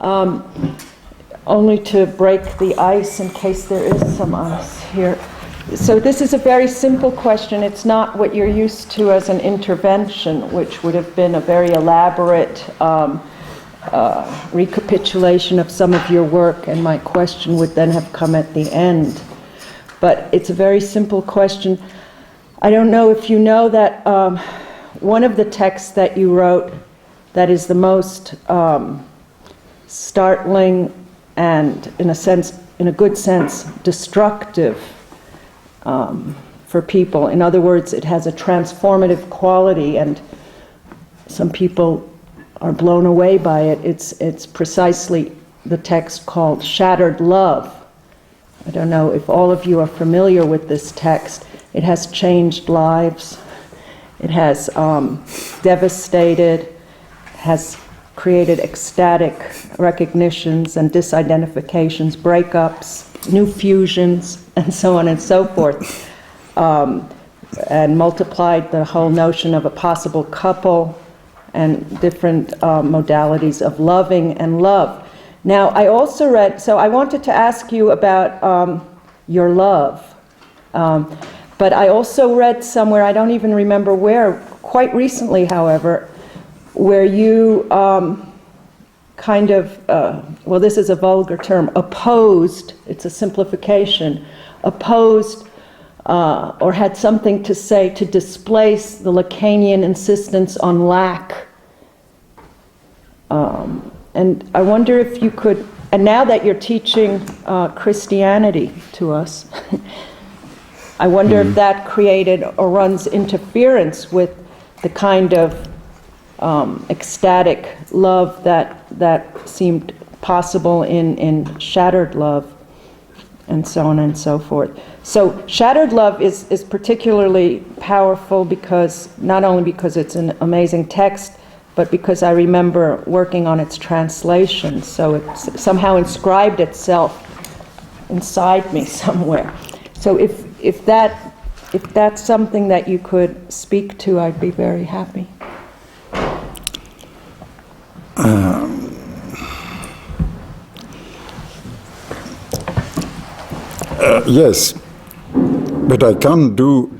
Only to break the ice in case there is some ice here. So this is a very simple question. It's not what you're used to as an intervention, which would have been a very elaborate recapitulation of some of your work, and my question would then have come at the end. But it's a very simple question. I don't know if you know that one of the texts that you wrote that is the most startling and, in a good sense, destructive for people. In other words, it has a transformative quality, and some people are blown away by it. It's precisely the text called Shattered Love. I don't know if all of you are familiar with this text. It has changed lives. It has devastated, has created ecstatic recognitions and disidentifications, breakups, new fusions, and so on and so forth, and multiplied the whole notion of a possible couple and different modalities of loving and love. Now, I also read, so I wanted to ask you about your love, but I also read somewhere, I don't even remember where, quite recently, however, where you kind of, well, this is a vulgar term, opposed, it's a simplification, opposed or had something to say to displace the Lacanian insistence on lack. And I wonder if you could, and now that you're teaching Christianity to us, I wonder if that created or runs interference with the kind of ecstatic love that seemed possible in shattered love, and so on and so forth. So shattered love is particularly powerful because, not only because it's an amazing text, but because I remember working on its translation, so it's somehow inscribed itself inside me somewhere. So if that's something that you could speak to, I'd be very happy. Yes, but I can't do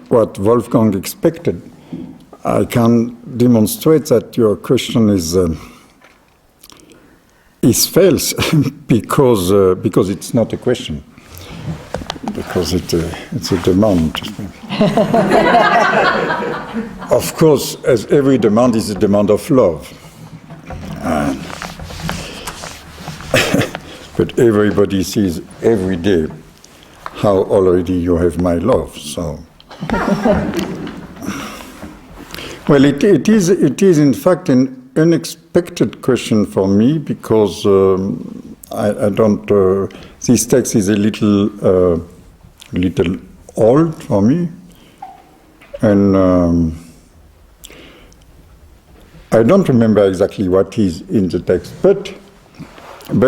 what Wolfgang expected. I can demonstrate that your question is false because it's not a question, because it's a demand. Of course, as every demand is a demand of love. But everybody sees every day how already you have my love. So, well, it is in fact an unexpected question for me because I don't. This text is a little old for me, and I don't remember exactly what is in the text, but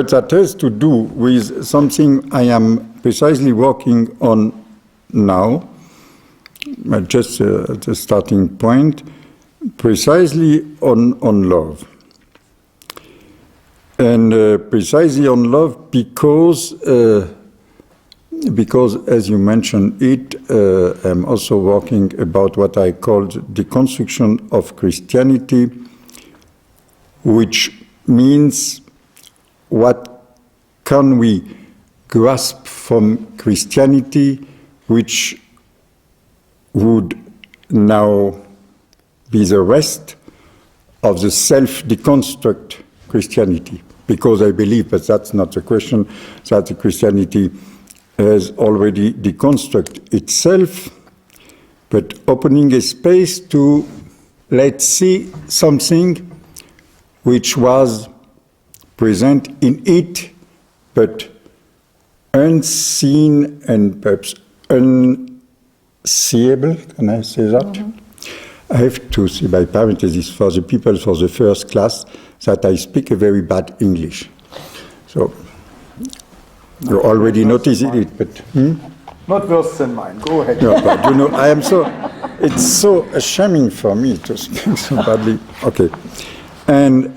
that has to do with something I am precisely working on now, just the starting point, precisely on love. And precisely on love because as you mentioned it, I'm also working about what I called deconstruction of Christianity, which means what can we grasp from Christianity which would now be the rest of the self-deconstruct Christianity. Because I believe, but that's not the question, that the Christianity has already deconstructed itself, but opening a space to, let's see, something which was present in it, but unseen and perhaps unseeable. Can I say that? Mm-hmm. I have to say by parenthesis for the people for the first class that I speak a very bad English. So you already noticed it, but not worse than mine. Go ahead. No, but you know, it's so ashamed for me to speak so badly. Okay. And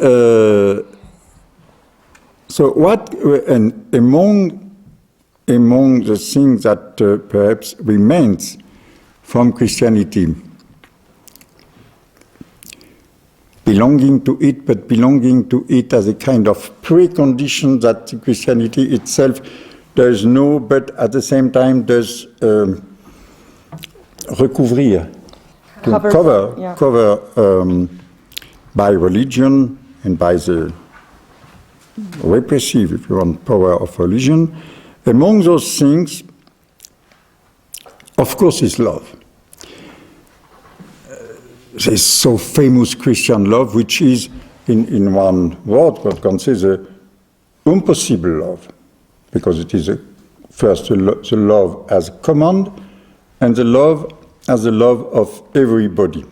So what, and among the things that perhaps remains from Christianity, belonging to it, but belonging to it as a kind of precondition that Christianity itself does know, but at the same time does recouvrir, to cover by religion and by the repressive, if you want, power of religion. Among those things, of course, is love. This so famous Christian love, which is, in one word, what Kant says, the impossible love, because it is first the love as command, and the love as the love of everybody,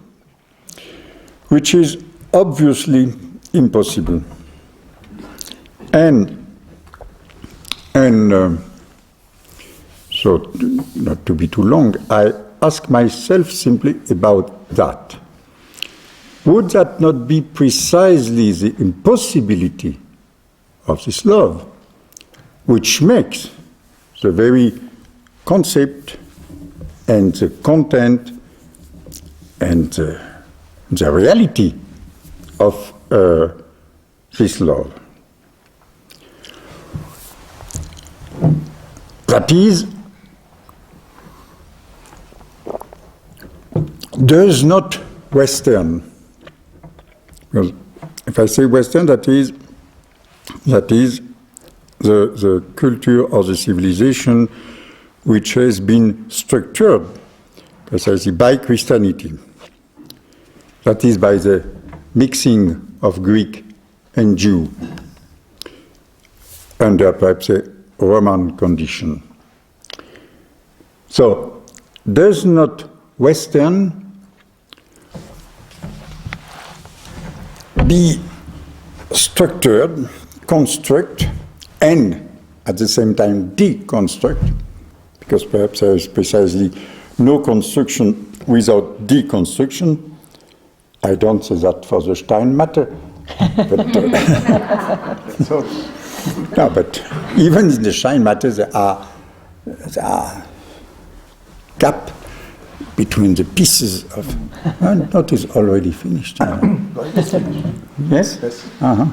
which is obviously impossible. And so, not to be too long, I ask myself simply about that. Would that not be precisely the impossibility of this love, which makes the very concept and the content and the reality of this love? That is, does not Western, because if I say Western, that is the culture or the civilization which has been structured precisely by Christianity. That is by the mixing of Greek and Jew under perhaps a Roman condition. So, does not Western be structured, construct, and at the same time deconstruct, because perhaps there is precisely no construction without deconstruction. I don't say that for the Stein matter, but no, but even in the Stein matter there are gap between the pieces of. That is already finished. Yes? Uh-huh.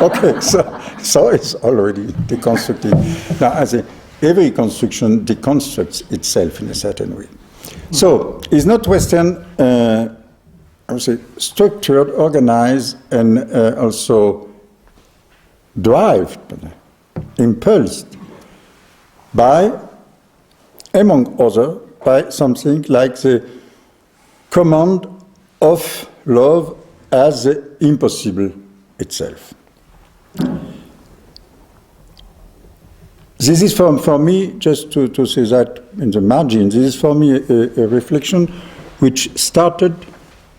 Okay, so it's already deconstructed. Now, as every construction deconstructs itself in a certain way. So, is not Western, I would say, structured, organized, and also derived, impulsed by, among others, by something like the command of love as the impossible itself. This is for me, just to say that in the margin, this is for me a reflection which started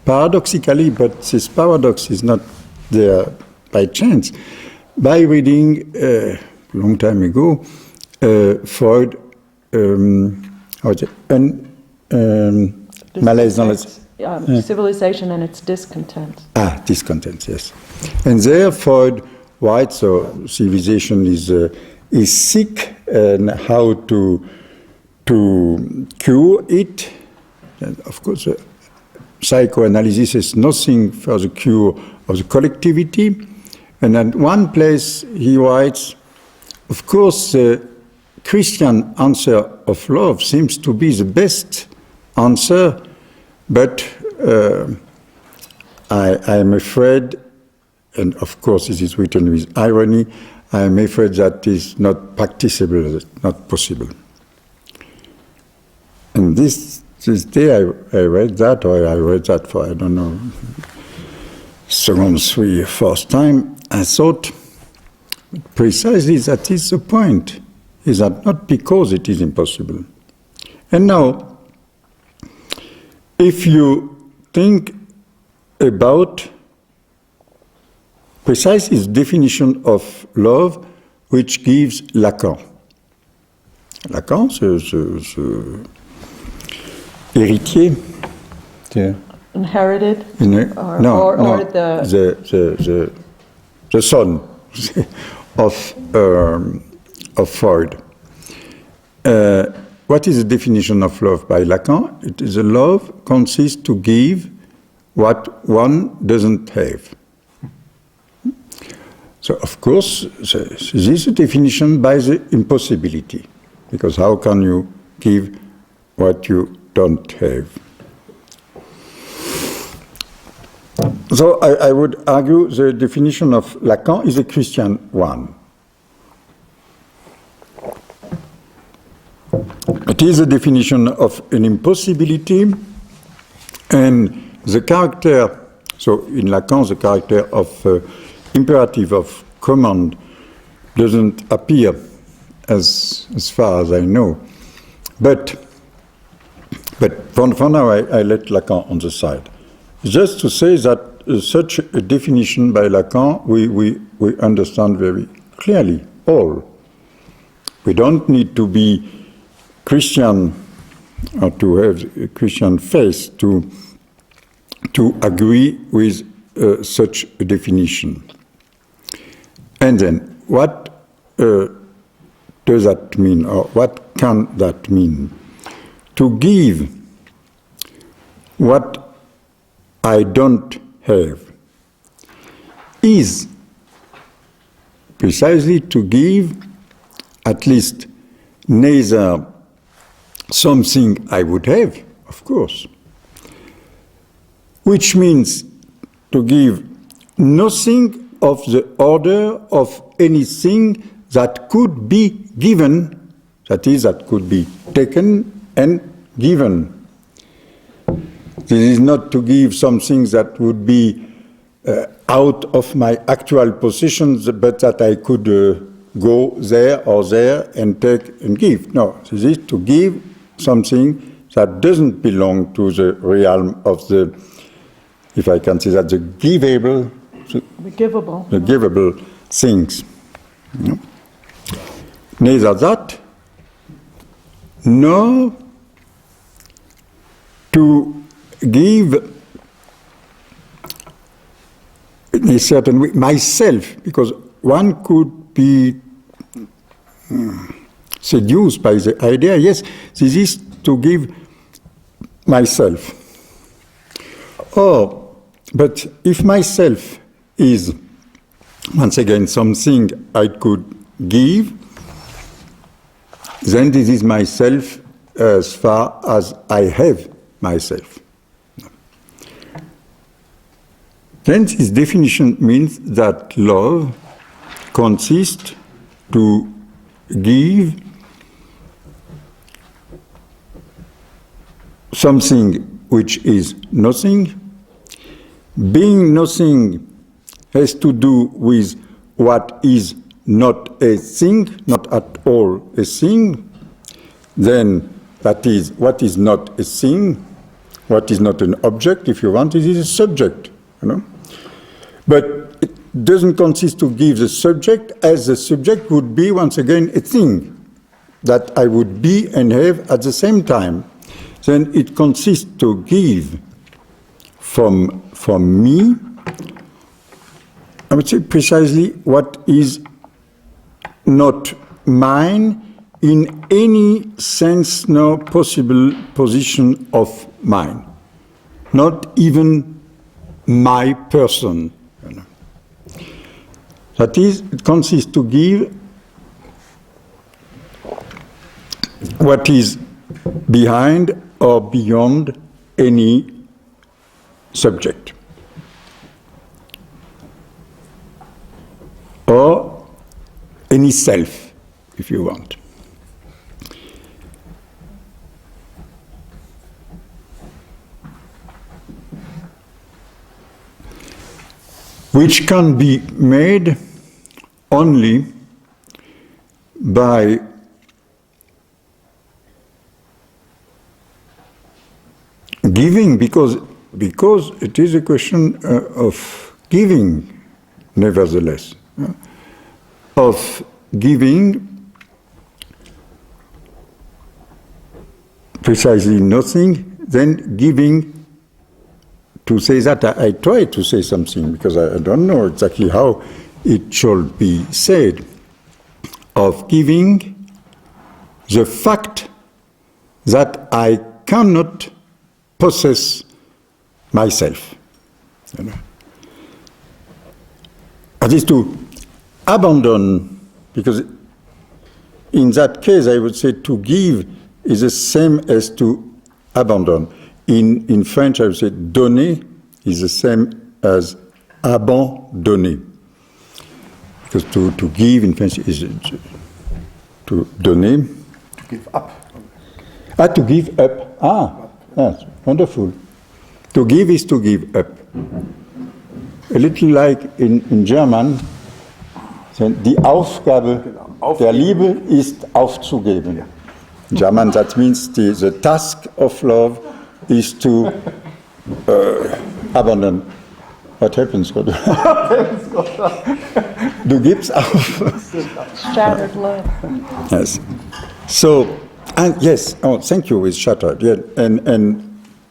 paradoxically, but this paradox is not there by chance, by reading a long time ago Freud, malaise dans la... Civilization and its discontent. Discontent, yes. And there Freud writes, so civilization is sick, and how to cure it. And of course, psychoanalysis is nothing for the cure of the collectivity. And at one place he writes, of course, the Christian answer of love seems to be the best answer, but I am afraid, and of course this is written with irony, I am afraid that is not practicable, not possible. And this day I read that, or I read that for, I don't know, second, third, fourth time, I thought precisely that is the point, is that not because it is impossible. And now, if you think about precisely the definition of love which gives Lacan. Lacan, ce héritier. Inherited? The son. of Freud. What is the definition of love by Lacan? It is a love consists to give what one doesn't have. So, of course, this is a definition by the impossibility, because how can you give what you don't have? So I would argue the definition of Lacan is a Christian one. It is a definition of an impossibility, and the character, so in Lacan the character of imperative, of command, doesn't appear as far as I know. But for now I let Lacan on the side. Just to say that such a definition by Lacan we understand very clearly, all. We don't need to be Christian or to have a Christian faith to agree with such a definition. And then, what does that mean, or what can that mean? To give what I don't have is precisely to give at least neither something I would have, of course, which means to give nothing of the order of anything that could be given, that is, that could be taken and given. This is not to give something that would be out of my actual positions, but that I could go there or there and take and give. No, this is to give something that doesn't belong to the realm of the, if I can say that, the givable, the givable things. No? Neither that, nor to give in a certain way myself, because one could be seduced by the idea, yes, this is to give myself. But if myself is, once again, something I could give, then this is myself as far as I have myself. Then this definition means that love consists to give something which is nothing. Being nothing has to do with what is not a thing, not at all a thing. Then that is what is not a thing, what is not an object, if you want, it is a subject, you know. But it doesn't consist to give the subject as the subject would be, once again, a thing that I would be and have at the same time. Then it consists to give from me, I would say precisely what is not mine in any sense nor possible position of mine, not even my person. That is, it consists to give what is behind or beyond any subject, or any self, if you want. Which can be made only by giving, because it is a question of giving, nevertheless, of giving precisely nothing, then giving. To say that, I try to say something, because I don't know exactly how it should be said, of giving the fact that I cannot possess myself. You know? That is to abandon, because in that case I would say to give is the same as to abandon. In French I would say donner is the same as abandonner. Because to give in French is to donner. To give up. To give up. That's wonderful. To give is to give up. A little like in German, die Aufgabe der Liebe ist aufzugeben. In German, that means the task of love is to abandon. What happens? Du gibst auf. Shattered love. Yes. So, and yes, thank you, with shattered. Yeah, and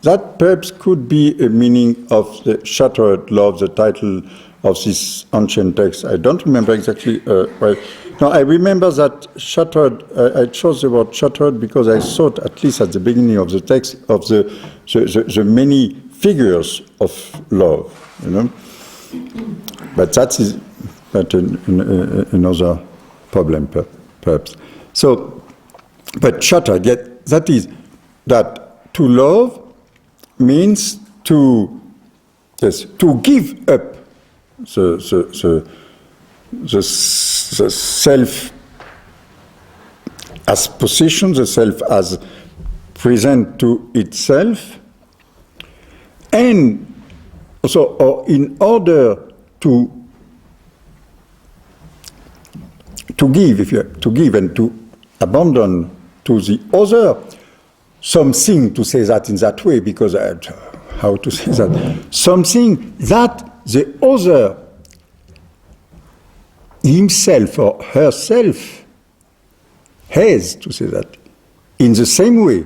that perhaps could be a meaning of the shattered love, the title of this ancient text. I don't remember exactly why. No, I remember that shattered, I chose the word shattered because I thought, at least at the beginning of the text, of the many figures of love, you know. But that is another problem, perhaps. So, but shattered, yet that is, that to love means to give up the self as position, the self as present to itself, and so, or in order to give and to abandon to the other something, to say that in that way, because how to say that, something that the other himself or herself has, to say that, in the same way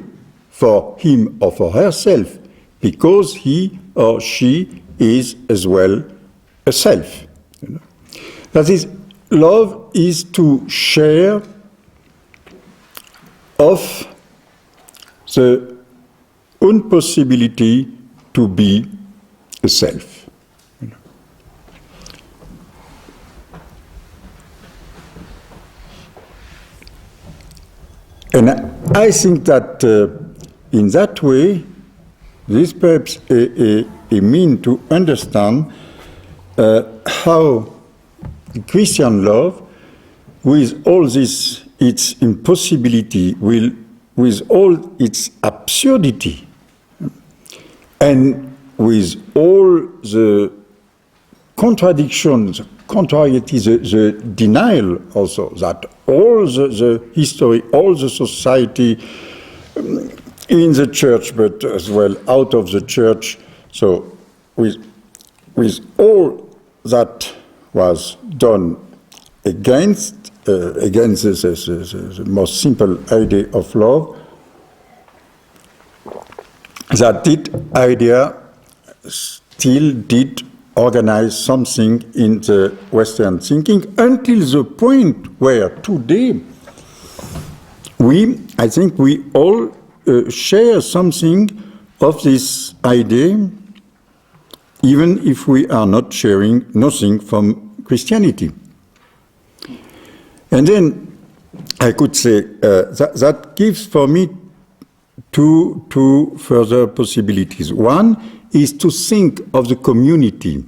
for him or for herself, because he or she is as well a self. You know? That is, love is to share of the impossibility to be a self. You know? And I think that in that way, this perhaps a mean to understand how Christian love, with all this its impossibility, with all its absurdity, and with all the contradictions, contrariety, the denial also, that all the history, all the society in the church, but as well out of the church, so with all that was done against the most simple idea of love, that idea still did organize something in the Western thinking, until the point where today I think we all share something of this idea, even if we are not sharing nothing from Christianity. And then I could say that gives for me two further possibilities. One is to think of the community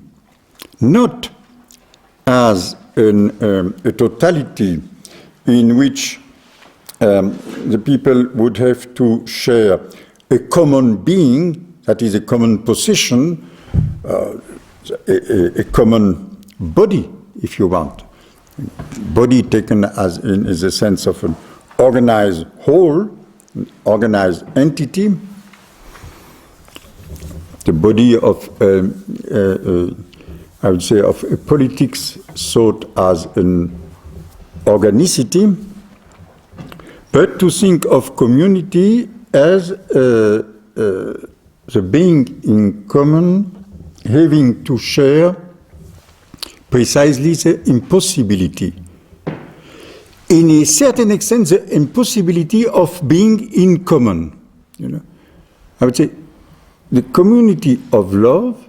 not as a totality in which the people would have to share a common being, that is a common position, a common body, if you want. Body taken as in the sense of an organized whole, an organized entity. The body of, I would say, of a politics thought as an organicity, but to think of community as the being in common, having to share precisely the impossibility. In a certain extent, the impossibility of being in common. I would say the community of love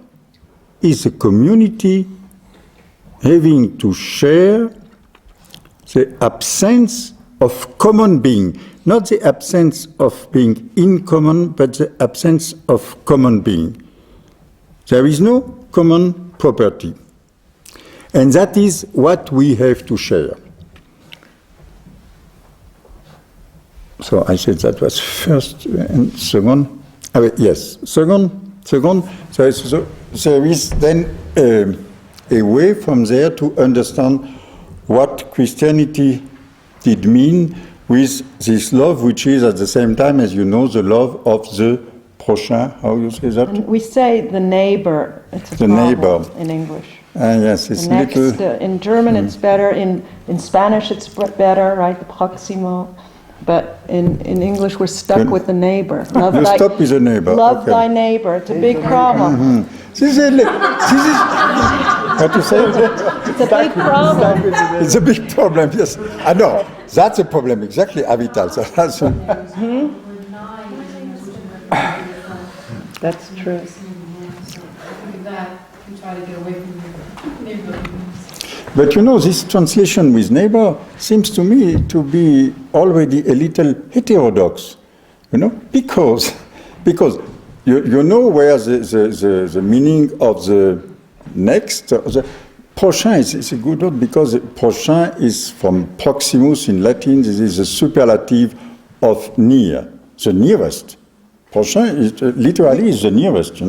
is a community having to share the absence of common being, not the absence of being in common, but the absence of common being. There is no common property. And that is what we have to share. So I said that was first and second. Yes, second, there is then a way from there to understand what Christianity did mean with this love, which is at the same time, as you know, the love of the prochain. How you say that? And we say the neighbor. It's a the problem neighbor in English. Yes, it's next, little. In German, it's better. In Spanish, it's better, right? The proximo. But in English, we're stuck with the neighbor. Love you stop with the neighbor. Love thy neighbor. It's a big problem. Mm-hmm. This is what you say? It's a big problem. It's a big problem. Yes, I know. That's a problem. Exactly, Avital. So that's true. But this translation with neighbor seems to me to be already a little heterodox, because you know where the meaning of the next, the prochain is a good word, because prochain is from proximus in Latin. This is a superlative of near, the nearest. Prochain is literally is the nearest,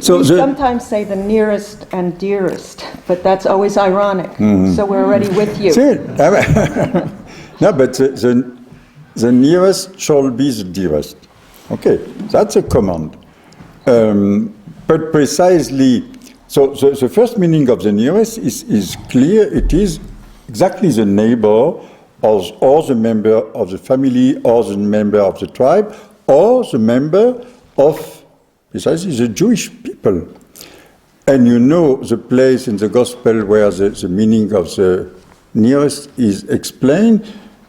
So we sometimes say the nearest and dearest, but that's always ironic. Mm-hmm. So we're already with you. No, but the nearest shall be the dearest. Okay, that's a command. But precisely, so the first meaning of the nearest is clear. It is exactly the neighbor, or the member of the family, or the member of the tribe, or the member of precisely the Jewish people. And the place in the gospel where the meaning of the nearest is explained.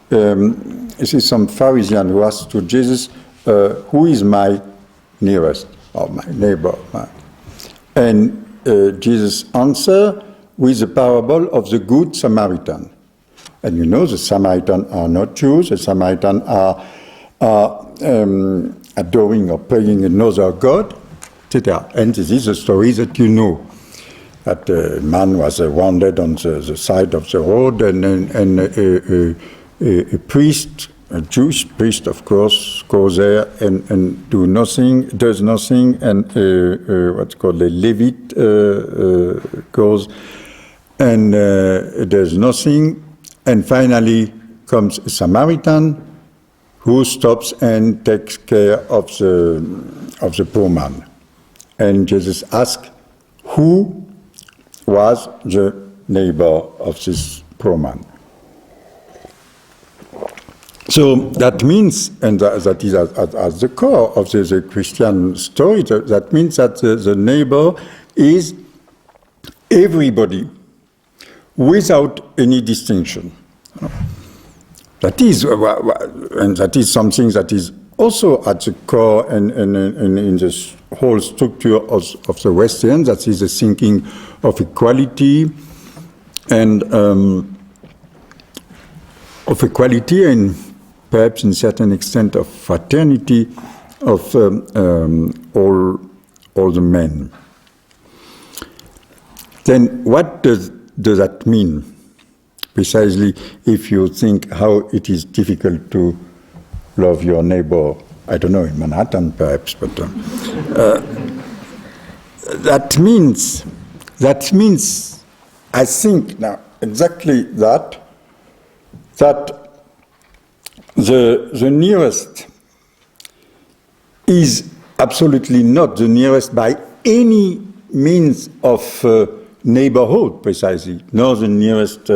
This is some Pharisee who asked to Jesus, who is my nearest, or my neighbor? And Jesus answered with the parable of the Good Samaritan. And the Samaritans are not Jews, the Samaritans are adoring or praying another god, etc. And this is a story that that a man was wounded on the side of the road, and a priest, a Jewish priest, of course, goes there and does nothing, and what's called a Levite goes and does nothing, and finally comes a Samaritan who stops and takes care of the poor man. And Jesus asked, who was the neighbor of this poor man? So that means, and that is at the core of the Christian story, that means that the neighbor is everybody without any distinction. That is something that is also at the core and in this whole structure of the Western, that is the thinking of equality and perhaps in certain extent of fraternity of all the men. Then what does that mean? Precisely, if you think how it is difficult to love your neighbor, I don't know, in Manhattan perhaps, but that means, I think now exactly that the nearest is absolutely not the nearest by any means of neighborhood, precisely, nor the nearest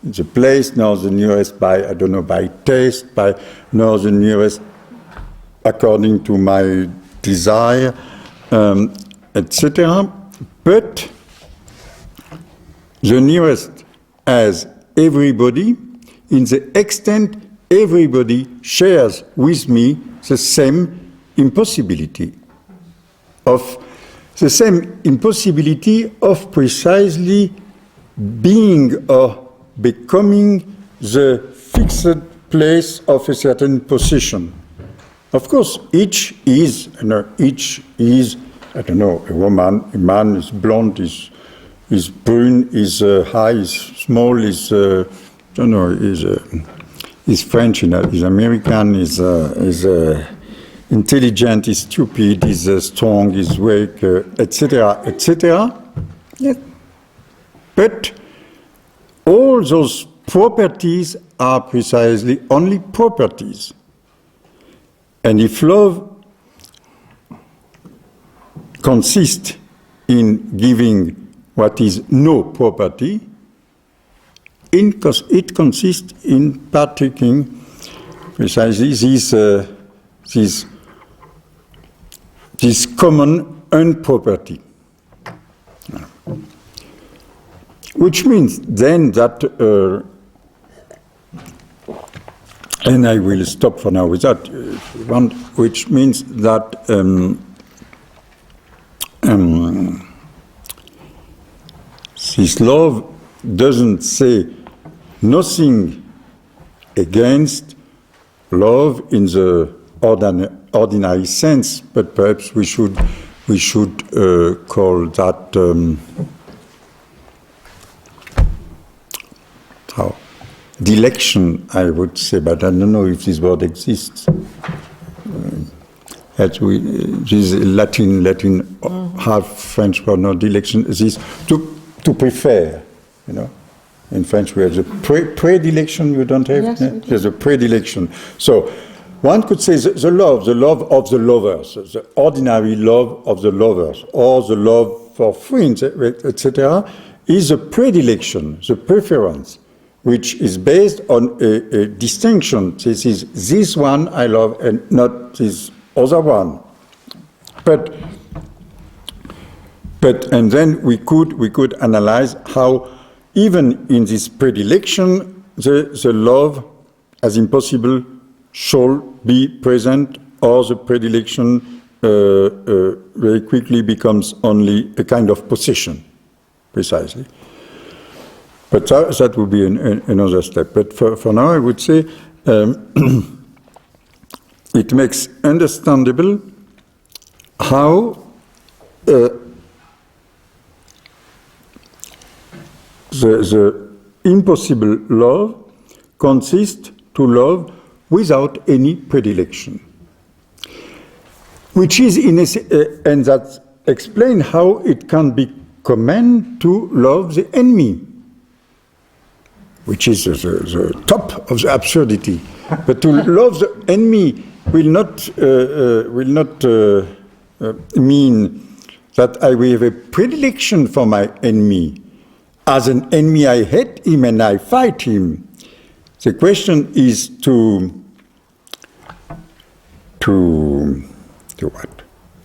the place, nor the nearest by taste, nor the nearest according to my desire, etc. But the nearest as everybody, in the extent everybody shares with me the same impossibility of precisely being or becoming the fixed place of a certain position. Of course, each is, I don't know, a woman, a man is blonde, is brune, is high, is small, is French, is American, is intelligent, is stupid, is strong, is weak, etc., etc. Yes. But all those properties are precisely only properties. And if love consists in giving what is no property, it consists in partaking precisely this common unproperty. Which means then that, and I will stop for now with that, which means that this love doesn't say nothing against love in the ordinary sense, but perhaps we should call that dilection, I would say, but I don't know if this word exists. This Latin half French word, no, dilection. This to prefer, you know. In French, we have the predilection. You don't have? Yes, yeah? There's a predilection. So one could say the love of the lovers, the ordinary love of the lovers, or the love for friends, etc., is a predilection, the preference, which is based on a distinction. This is this one I love and not this other one. But and then we could analyze how even in this predilection the love as impossible shall be present, or the predilection very quickly becomes only a kind of possession, precisely. But that would be another step. But for now, I would say it makes understandable how the impossible love consists to love without any predilection, which is and that explains how it can be command to love the enemy, which is the top of the absurdity. But to love the enemy will not mean that I will have a predilection for my enemy. As an enemy, I hate him and I fight him. The question is to what?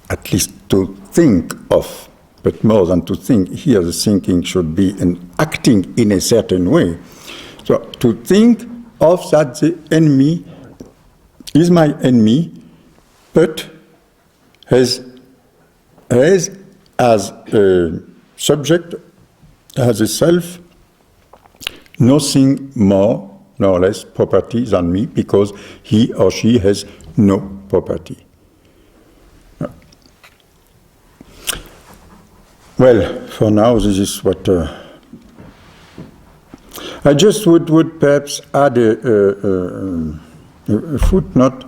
At least to think of, but more than to think. Here, the thinking should be an acting in a certain way. So to think of that the enemy is my enemy, but has as a subject, as a self, nothing more nor less property than me, because he or she has no property. Well, for now, this is what I just would perhaps add a footnote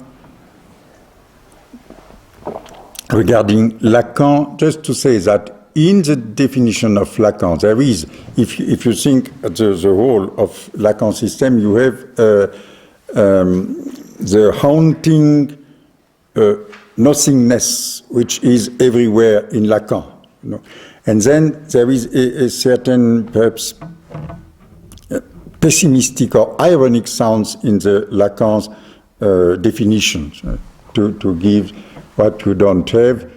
regarding Lacan, just to say that in the definition of Lacan, there is, if you think the whole of Lacan system, you have the haunting nothingness, which is everywhere in Lacan. You know? And then there is a certain, perhaps, pessimistic or ironic sounds in the Lacan's definitions, to give what you don't have,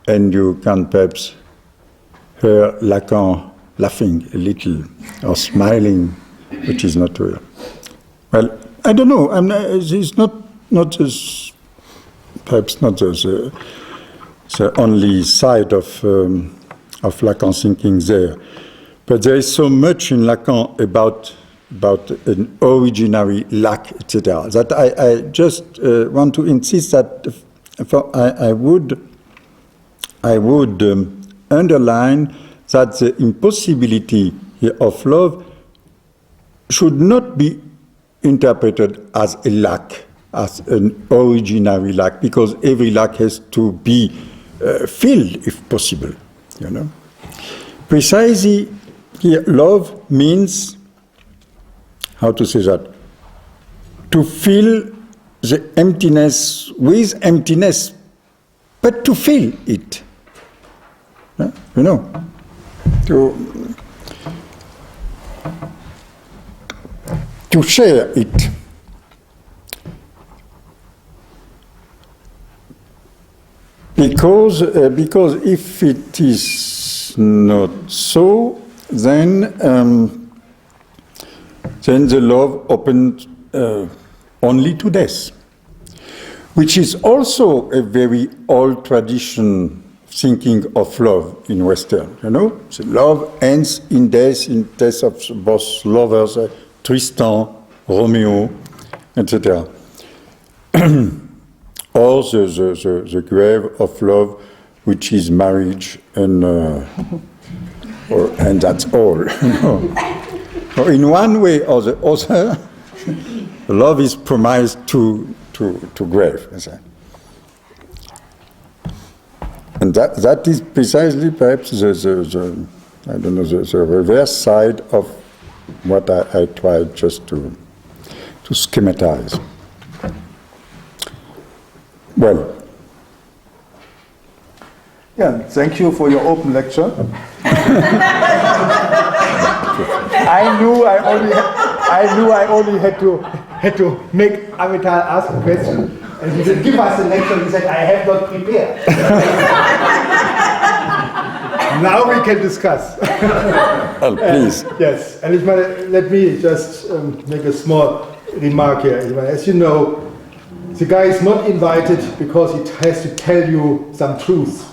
and you can perhaps hear Lacan laughing a little or smiling, which is not real. Well, I don't know. It's not just, perhaps not the only side of Lacan's thinking there, but there is so much in Lacan about an originary lack, etc., that I just want to insist that I would underline that the impossibility here of love should not be interpreted as a lack, as an originary lack, because every lack has to be filled, if possible, you know. Precisely, here, love means, how to say that, to fill the emptiness with emptiness, but to fill it, you know, to share it. Because if it is not so, then the love opened only to death, which is also a very old tradition thinking of love in Western, you know. So love ends in death of both lovers, Tristan, Romeo, etc. Or the grave of love, which is marriage, and that's all. So in one way or the other, love is promised to grave. And that is precisely perhaps the reverse side of what I tried just to schematize. Well. Yeah, thank you for your open lecture. I knew I only had to make Avital ask a question, and he said, "Give us a lecture." He said, "I have not prepared." Now we can discuss. Oh, please. Yes, and let me just make a small remark here. As you know, the guy is not invited because he has to tell you some truth.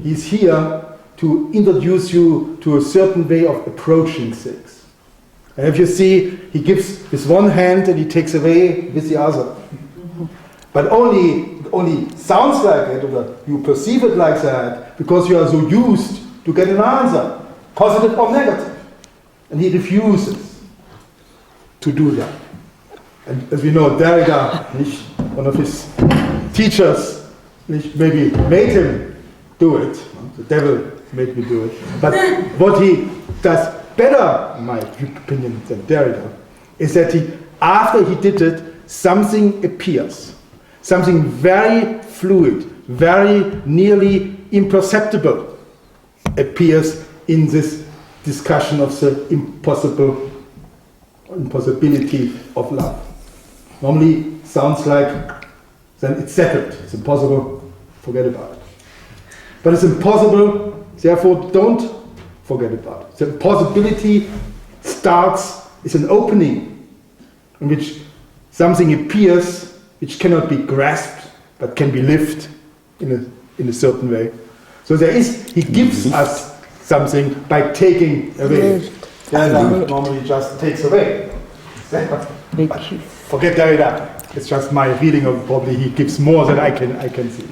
He's here to introduce you to a certain way of approaching things. And if you see, he gives with one hand and he takes away with the other. But only sounds like it, or you perceive it like that, because you are so used to get an answer, positive or negative. And he refuses to do that. And as we know, Derrida, one of his teachers, maybe made him do it. The devil made me do it. But what he does better, in my opinion, than Derrida, is that after he did it, something appears. Something very fluid, very nearly imperceptible appears in this discussion of the impossibility of love. Normally sounds like, then it's settled, it's impossible, forget about it. But it's impossible, therefore don't forget about it. The impossibility is an opening in which something appears which cannot be grasped but can be lived in a certain way. So he gives us something by taking away. Derrida normally just takes away. Forget Derrida. It's just my reading of probably he gives more than I can see.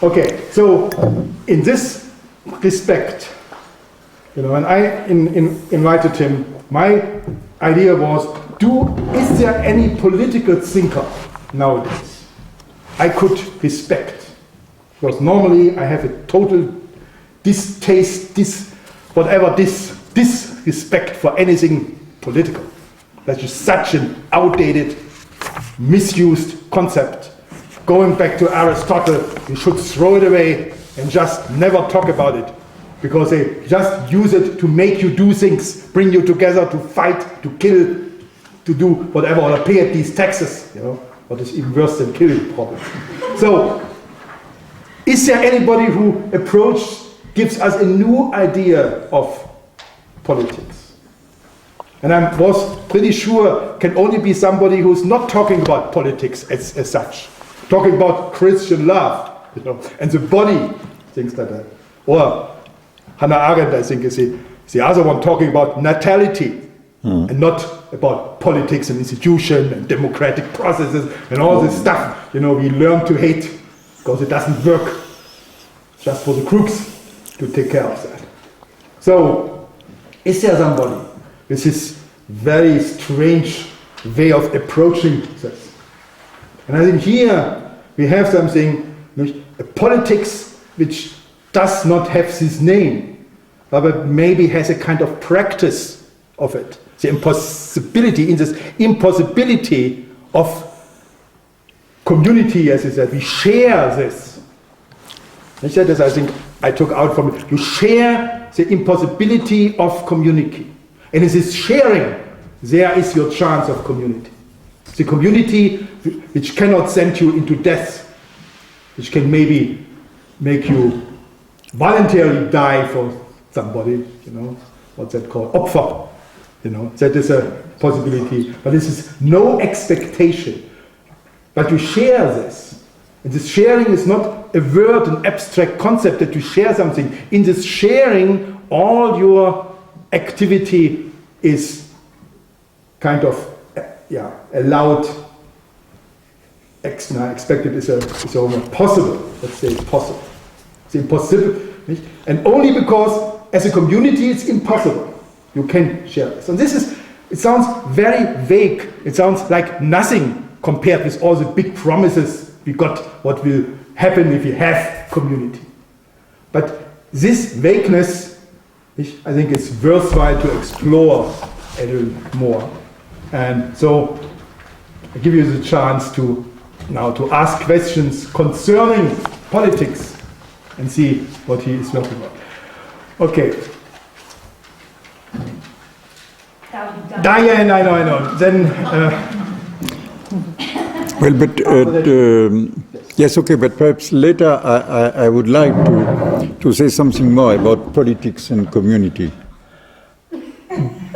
Okay, so in this respect, when I invited him, my idea was, is there any political thinker nowadays I could respect? Because normally I have a total disrespect for anything political. That's just such an outdated, misused concept. Going back to Aristotle, you should throw it away and just never talk about it. Because they just use it to make you do things, bring you together to fight, to kill, to do whatever, or to pay at these taxes, what is even worse than killing, probably. So, is there anybody who gives us a new idea of politics. And I was pretty sure can only be somebody who's not talking about politics as such, talking about Christian love, and the body, things like that. Or Hannah Arendt, I think, is the other one talking about natality, and not about politics and institution and democratic processes and all this stuff. We learn to hate because it doesn't work. Just for the crooks to take care of that. So, is there somebody with this very strange way of approaching this? And I think here we have something, a politics which does not have this name, but maybe has a kind of practice of it. The impossibility, in this impossibility of community, as I said, we share this. That is, I think, I took out from it. You share the impossibility of community. And in this sharing, there is your chance of community. The community which cannot send you into death, which can maybe make you voluntarily die for somebody, what's that called? Opfer. That is a possibility. But this is no expectation. But you share this. And this sharing is not a word, an abstract concept that you share something. In this sharing, all your activity is kind of allowed. Expected is almost possible. Let's say it's possible. It's impossible. And only because as a community it's impossible. You can share this. And it sounds very vague. It sounds like nothing compared with all the big promises we got, what will happen if you have community. But this vagueness, I think it's worthwhile to explore a little more. And so I give you the chance to ask questions concerning politics and see what he is talking about. Okay. Diane, I know. Then. Well, but yes, okay, but perhaps later I would like to say something more about politics and community.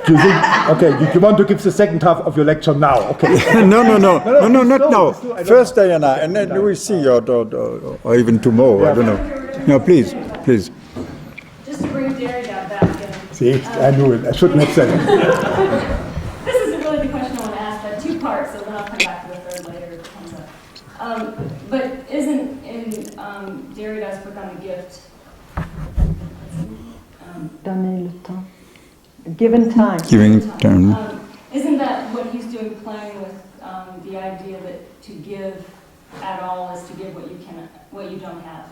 Do you think? Okay, you want to give the second half of your lecture now? Okay. No, not now. First, Diana, and then we see, or even tomorrow. I don't know. No, please. Just to bring Derrida back in. See, I knew it. I shouldn't have said it. This isn't really the question I want to ask, but two parts, so then I'll come back to the third later if it comes up. But isn't in Derrida's book on the gift, Donner le temps. Given time. Isn't that what he's doing, playing with the idea that to give at all is to give what you don't have?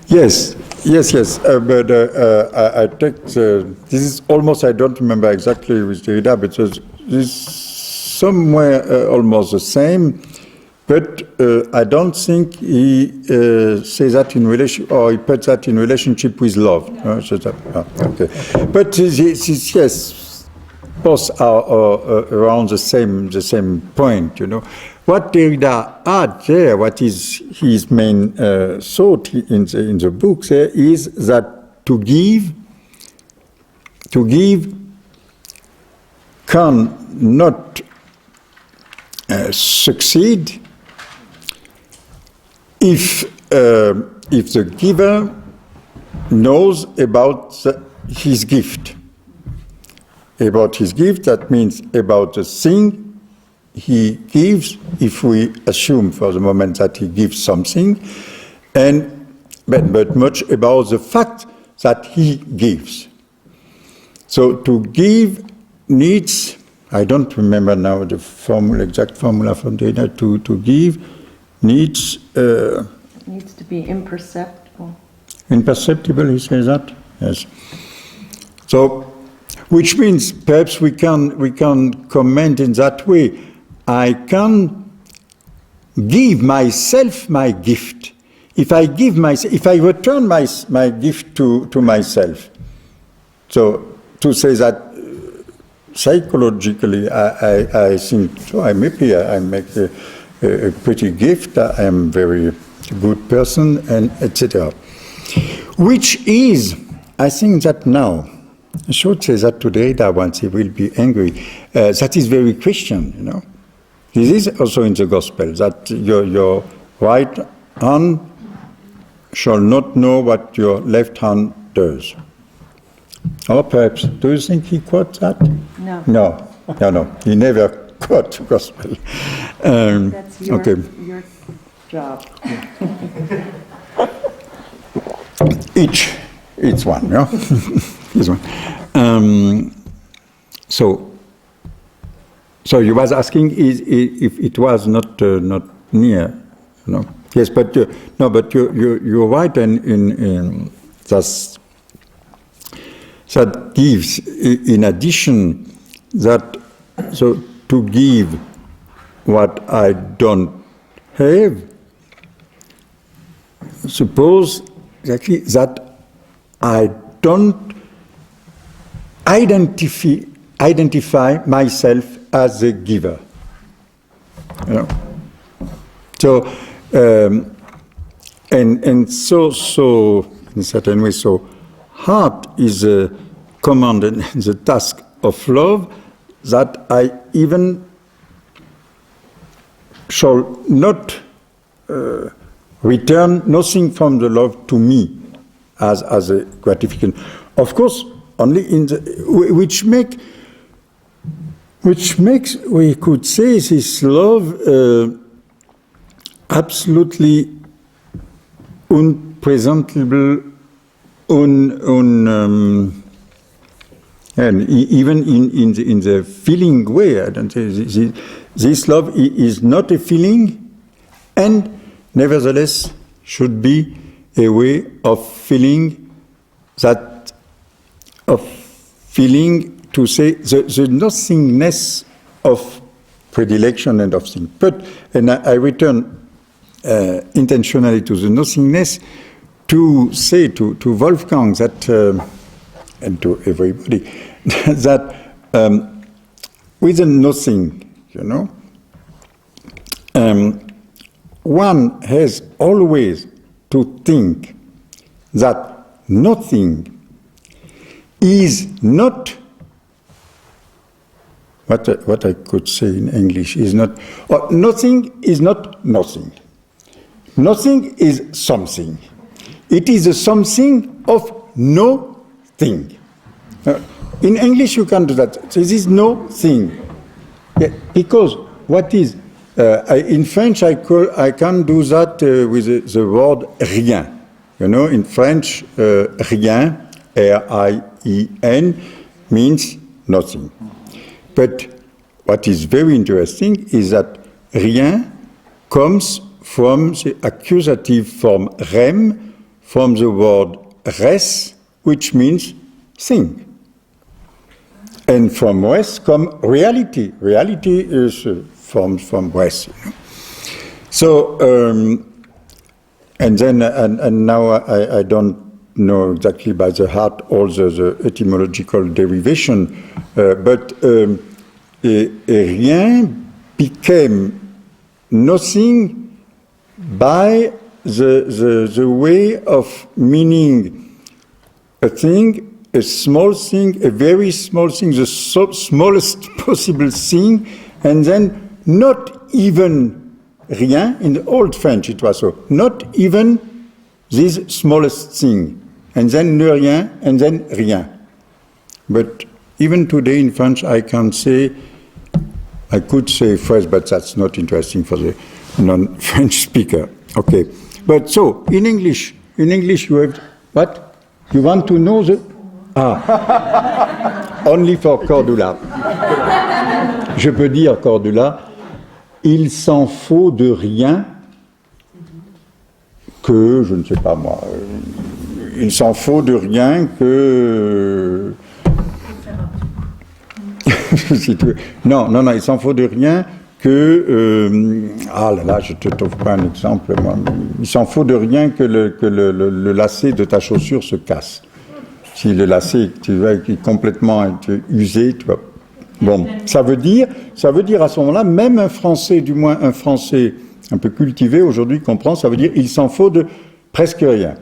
Yes. But I take this is almost, I don't remember exactly with Derrida, but this is somewhere almost the same. But I don't think he says that in relation, or he puts that in relationship with love. No. Okay. But yes, both are around the same point. What Derrida adds there, what is his main thought in the book there, is that to give can not succeed if the giver knows about his gift. About his gift, that means about the thing he gives, if we assume for the moment that he gives something, but much about the fact that he gives. So to give needs, I don't remember now the exact formula from Derrida, to give needs... It needs to be imperceptible. Imperceptible, he says that? Yes. So, which means perhaps we can comment in that way. I can give myself my gift. If I return my gift to myself. So to say that psychologically, I think, so I'm happy, I make a pretty gift, I am very good person, and etc. Which is, I think that now, I should say that to Derrida once, he will be angry. That is very Christian, you know. This is also in the gospel, that your right hand shall not know what your left hand does. Or perhaps, do you think he quotes that? No. No. He never quotes the gospel. That's your job. Each one, yeah. Each one. So you was asking if it was not near, you know. Yes, but you're right in that gives in addition that so to give what I don't have. Suppose exactly that I don't identify myself as a giver. You know? So and so in a certain way, so hard is a command and the task of love that I even shall not return nothing from the love to me as a gratification. Of course, only in the which makes we could say this love absolutely unpresentable, and even in the feeling way. I don't say this love is not a feeling, and nevertheless should be a way of feeling to say the nothingness of predilection and of thing. But, and I return intentionally to the nothingness to say to Wolfgang that, and to everybody, that with a nothing, you know, one has always to think that nothing is not what I could say in English is not, or nothing is not nothing. Nothing is something. It is a something of no thing. In English you can do that. This is no thing. Yeah, because what is, in French I can do that with the word rien. You know, in French, rien, R-I-E-N, means nothing. But what is very interesting is that rien comes from the accusative form rem, from the word res, which means thing. And from res comes reality. Reality is from res. You know? So, and then, and now I don't know exactly by the heart all the etymological derivation, but rien became nothing by the way of meaning a thing, a small thing, a very small thing, the smallest possible thing, and then not even rien. In the old French it was so, not even this smallest thing, and then ne rien, and then rien. But even today in French I could say a phrase, but that's not interesting for the non-French speaker. Okay, but so in English you have what? You want to know the only for Cordula. Je peux dire Cordula, il s'en faut de rien que, je ne sais pas moi, il s'en faut de rien que... non, il s'en faut de rien que... ah là là, je te trouve pas un exemple, moi. Il s'en faut de rien que le lacet de ta chaussure se casse. Si le lacet, tu vois, est complètement usé, tu vois. Bon, ça veut dire à ce moment-là, même un Français, du moins un Français un peu cultivé aujourd'hui comprend, ça veut dire il s'en faut de presque rien.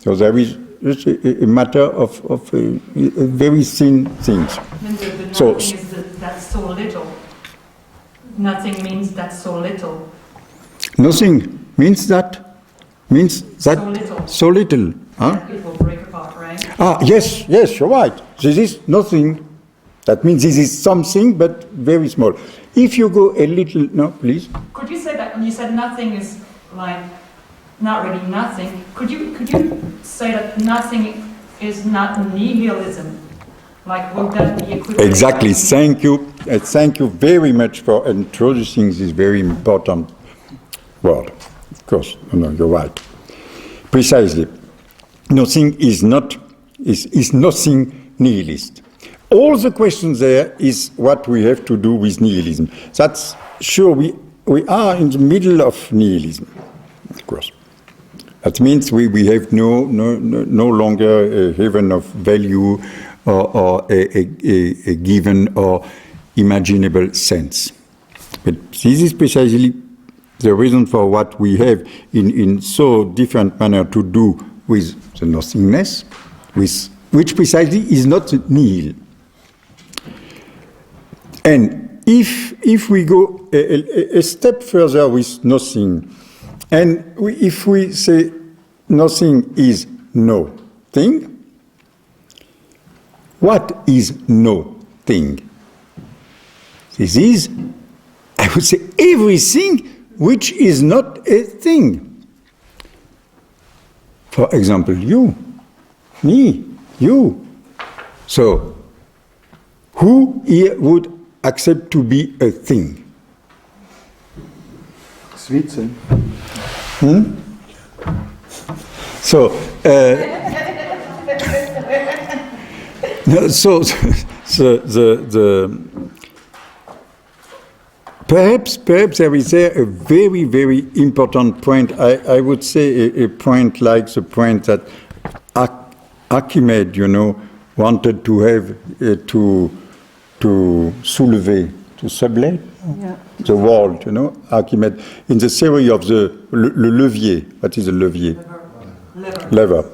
So there is just a matter of very thin things. And the So- nothing is that's so little. Nothing means that's so little. Nothing means that so little. Huh? People break apart, right? Yes, you're right. This is nothing. That means this is something, but very small. If you go a little, no, please. Could you say that when you said nothing is like not really nothing? Could you say that nothing is not nihilism? Like would that be equivalent? Exactly. Thank you. Thank you very much for introducing this very important word. Of course, no, you're right. Precisely. Nothing is nothing nihilist. All the questions there is what we have to do with nihilism. That's sure we are in the middle of nihilism, of course. That means we have no longer a heaven of value or a given or imaginable sense. But this is precisely the reason for what we have in so different manner to do with the nothingness, which precisely is not nihil. And if we go a step further with nothing, and if we say nothing is no thing, what is no thing? This is, I would say, everything which is not a thing. For example, you, me, you. So, who here would accept to be a thing? Sweet thing. So, perhaps there is a very, very important point. I would say a point like the point that Archimedes, wanted to have to soulever, to sublate the world, Archimedes, in the theory of the levier. What is a levier? Lever.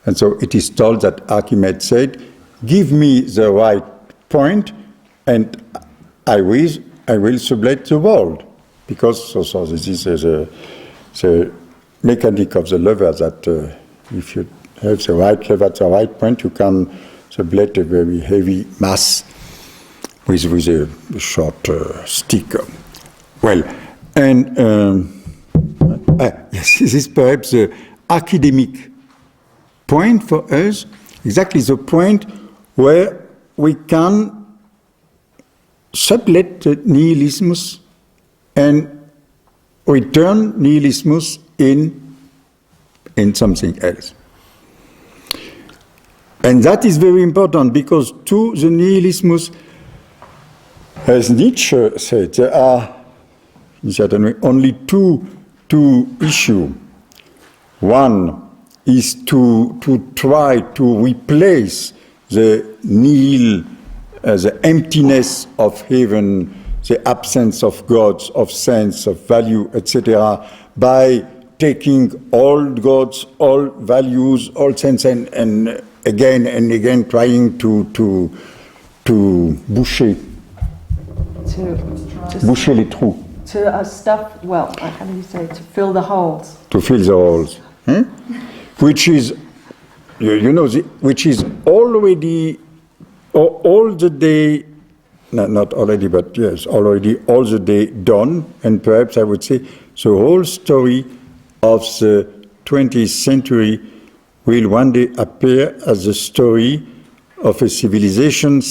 And so it is told that Archimedes said, give me the right point and I will sublate the world. Because so this is the mechanic of the lever that if you have the right lever at the right point, you can sublate a very heavy mass with a short stick. Well, and yes, this is perhaps the academic point for us, exactly the point where we can sublet nihilismus and return nihilismus in something else. And that is very important because to the nihilismus, as Nietzsche said, there are in certain way only two issues. One is to try to replace the nihil, the emptiness of heaven, the absence of gods, of sense, of value, etc., by taking all gods, all values, all sense, and again trying to boucher les trous. To stuff, well, how do you say, to fill the holes. To fill the holes. Which is, which is already, all the day, not already, but yes, already all the day done, and perhaps I would say the whole story of the 20th century will one day appear as the story of a civilization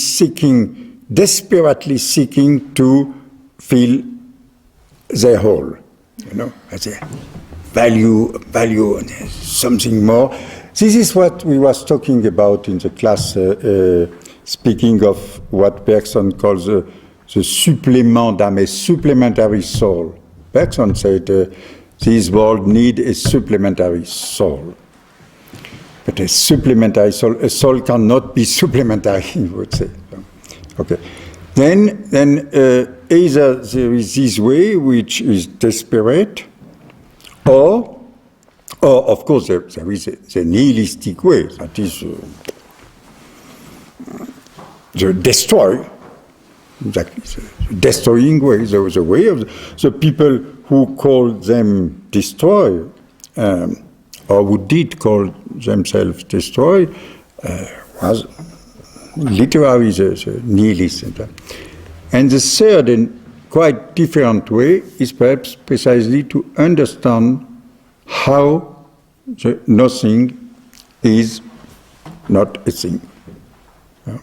desperately seeking to fill their hole, as a value, and something more. This is what we was talking about in the class, speaking of what Bergson calls the supplément d'âme, a supplementary soul. Bergson said this world needs a supplementary soul. But a supplementary soul, a soul cannot be supplementary, you would say. Okay. Then either there is this way which is desperate, or Or, of course, there is the nihilistic way, that is the destroy, exactly, the destroying way, the way of the people who call them destroy, or who did call themselves destroy, was literally the nihilists. And the third and quite different way is perhaps precisely to understand how the nothing is not a thing. Yeah.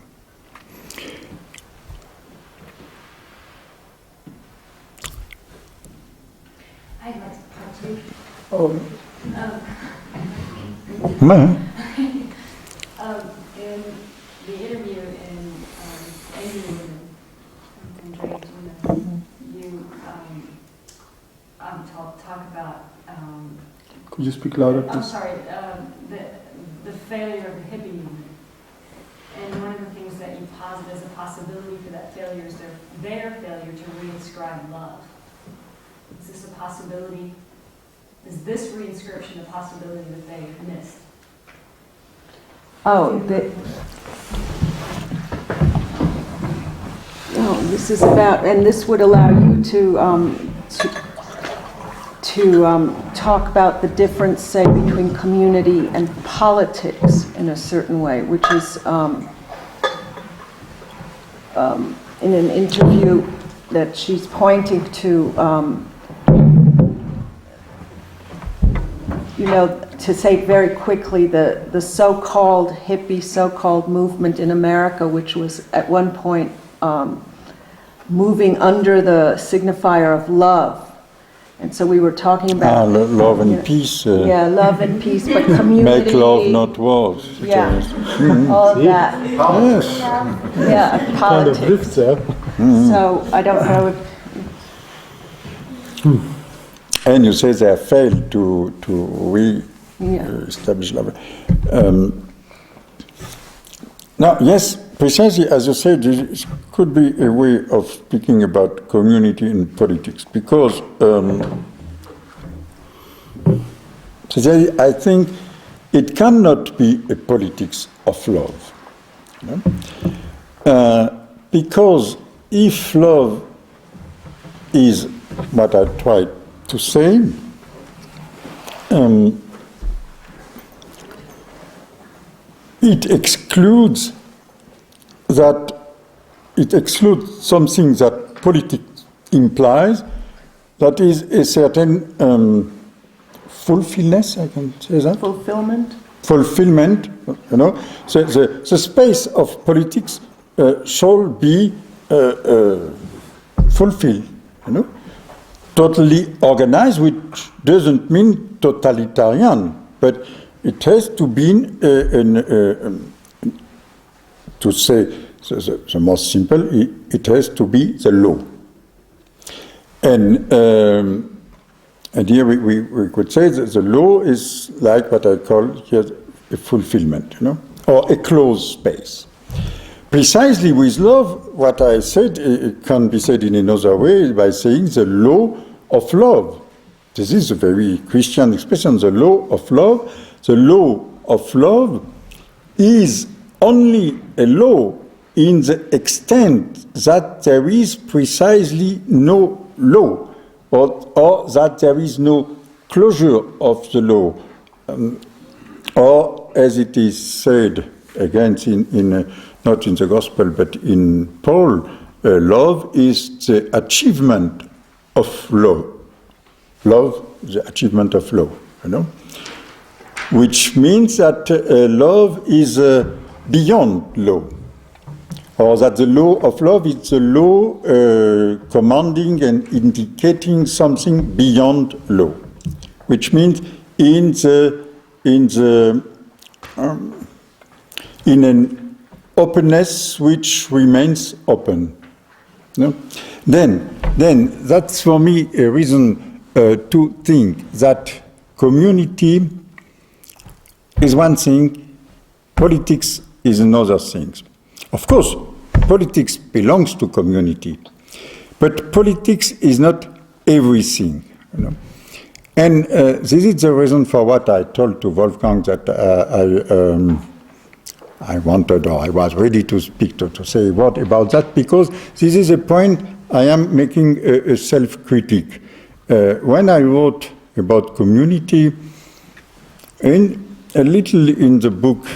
I'd like to part two. In the interview in Irvine and you talk about. Could you speak louder, please? I'm sorry. The failure of the hippie movement, and one of the things that you posit as a possibility for that failure is their failure to reinscribe love. Is this a possibility? Is this reinscription a possibility that they missed? Oh, this is about, and this would allow you to talk about the difference, say, between community and politics in a certain way, which is in an interview that she's pointing to, to say very quickly, the so-called hippie, so-called movement in America, which was at one point moving under the signifier of love. And so we were talking about love and peace. Love and peace, but community. Make love, not wars. Yeah, all of that. Yes. Yeah, Kind of politics. lives there. So I don't know if. And you say they have failed to re-establish love. Now, yes, precisely as you said, this could be a way of speaking about community and politics, because I think it cannot be a politics of love. Because if love is what I tried to say, it excludes something that politics implies, that is a certain fulfillment, I can say that? Fulfillment? Fulfillment, So the space of politics shall be fulfilled, Totally organized, which doesn't mean totalitarian, but it has to be, to say the most simple, it has to be the law. And here we could say that the law is like what I call here a fulfillment, or a closed space. Precisely with love, what I said, it can be said in another way by saying the law of love. This is a very Christian expression, the law of love. The law of love is only a law in the extent that there is precisely no law, or that there is no closure of the law. Or, as it is said, again, not in the Gospel, but in Paul, love is the achievement of law. Love, the achievement of law, which means that love is beyond law, or that the law of love is the law commanding and indicating something beyond law, which means in an openness which remains open. Then that's for me a reason to think that community is one thing, politics is another thing. Of course, politics belongs to community, but politics is not everything. And this is the reason for what I told to Wolfgang that I wanted, or I was ready to speak, to say a word about that, because this is a point I am making a self-critique. When I wrote about community, a little in the book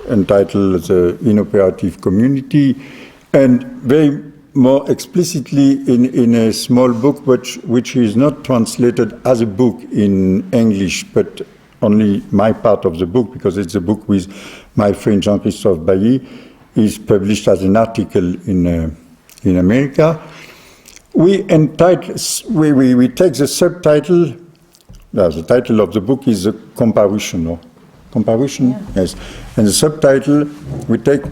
entitled The Inoperative Community, and very more explicitly in a small book which is not translated as a book in English, but only my part of the book, because it's a book with my friend Jean-Christophe Bailly, is published as an article in America. We take the subtitle, the title of the book is a comparison, no? Comparison? Yeah. Yes. And the subtitle, we take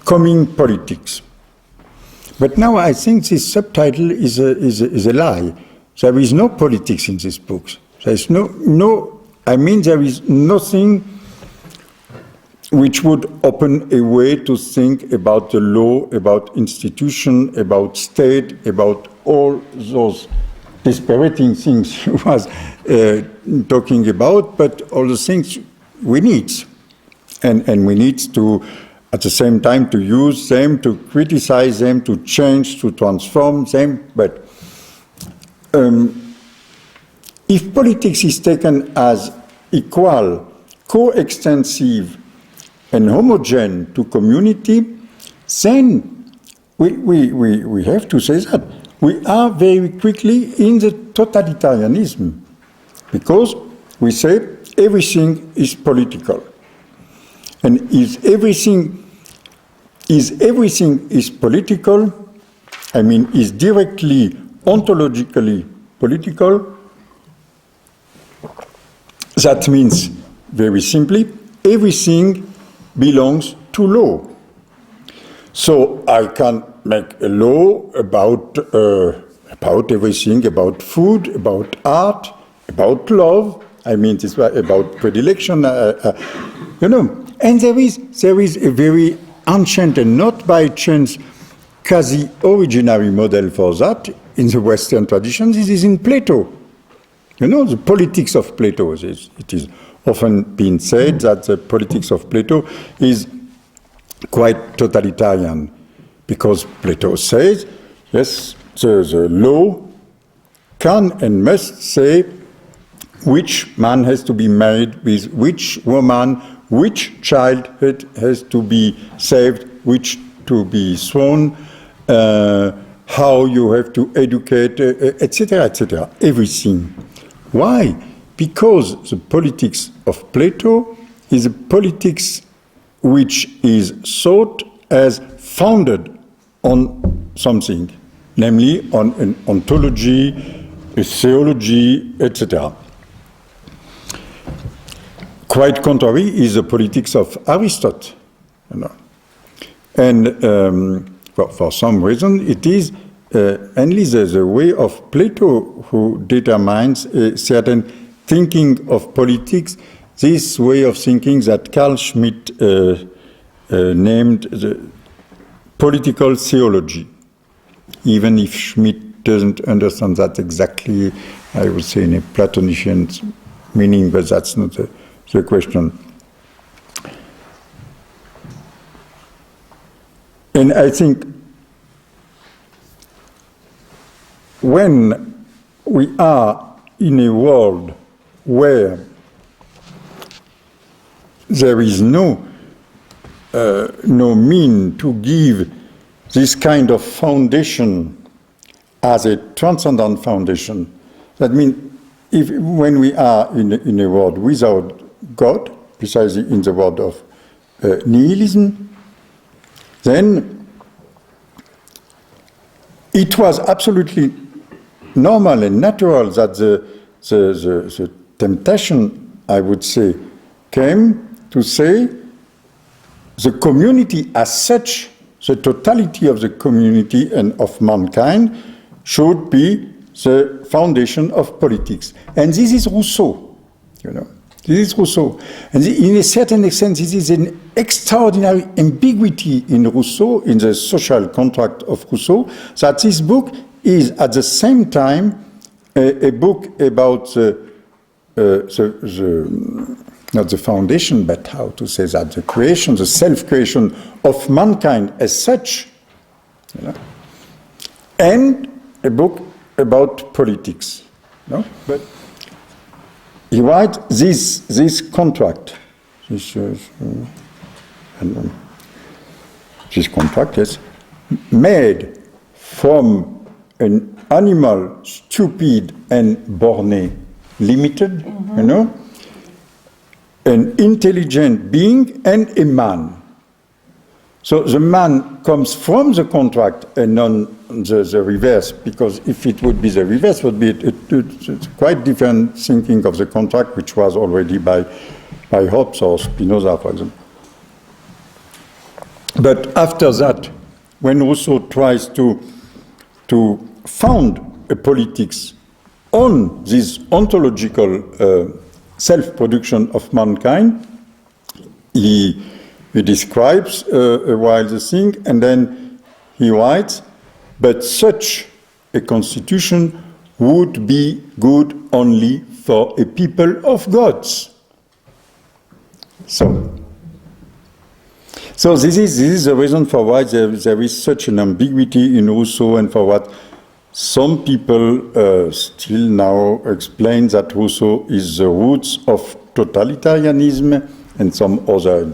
Coming Politics. But now I think this subtitle is a lie. There is no politics in this book. There is there is nothing which would open a way to think about the law, about institution, about state, about all those dispiriting things he was talking about, but all the things we need. And we need to, at the same time, to use them, to criticize them, to change, to transform them. But if politics is taken as equal, coextensive, and homogeneous to community, then we have to say that we are very quickly in the totalitarianism, because we say everything is political. And if everything is political, I mean, is directly, ontologically political, that means, very simply, everything belongs to law. So I can make a law about everything, about food, about art, about love. I mean, this about predilection, And there is a very ancient and not by chance quasi-originary model for that in the Western tradition. This is in Plato. The politics of Plato. It is often been said that the politics of Plato is quite totalitarian, because Plato says, yes, the law can and must say which man has to be married with which woman, which child has to be saved, which to be thrown, how you have to educate, etc., everything. Why? Because the politics of Plato is a politics which is thought as founded on something, namely on an ontology, a theology, etc. Quite contrary is the politics of Aristotle. And for some reason, it is only the way of Plato who determines a certain thinking of politics, this way of thinking that Carl Schmitt named the political theology. Even if Schmitt doesn't understand that exactly, I would say in a Platonician meaning, but that's not the question. And I think when we are in a world where there is no mean to give this kind of foundation as a transcendent foundation, that means when we are in a world without God, precisely in the world of nihilism, then it was absolutely normal and natural that the temptation, I would say, came to say the community as such, the totality of the community and of mankind should be the foundation of politics. And this is Rousseau, This is Rousseau. And in a certain extent, this is an extraordinary ambiguity in Rousseau, in the social contract of Rousseau, that this book is at the same time a book about not the foundation, but how to say that, the creation, the self-creation of mankind as such, you know, and a book about politics. No? But he writes this contract, this contract, yes, made from an animal, stupid and born limited, you know, an intelligent being and a man. So the man comes from the contract and not the reverse, because if it would be the reverse, it would be it's quite different thinking of the contract, which was already by Hobbes or Spinoza, for example. But after that, when Rousseau tries to found a politics on this ontological self-production of mankind, he describes a while the thing, and then he writes, but such a constitution would be good only for a people of gods. So this is the reason for why there is such an ambiguity in Rousseau, and for what some people still now explain that Rousseau is the roots of totalitarianism and some other.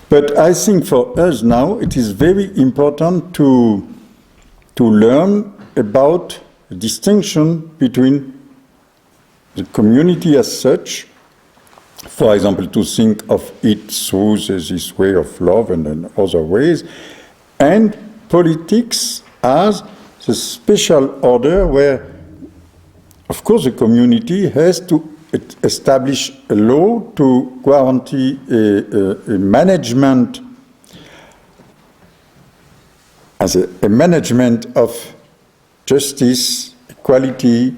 But I think for us now it is very important to learn about the distinction between the community as such, for example, to think of it through this way of love and in other ways, and politics as the special order where, of course, the community has to establish a law to guarantee a management, as a management of justice, equality,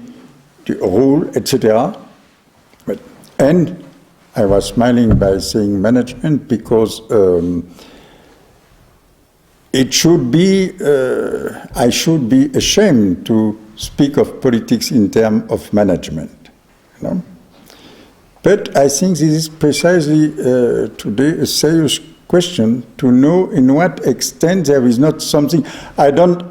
the rule, etc. And I was smiling by saying management because it should be, I should be ashamed to speak of politics in terms of management. You know? But I think this is precisely today a serious question to know in what extent there is not something. I don't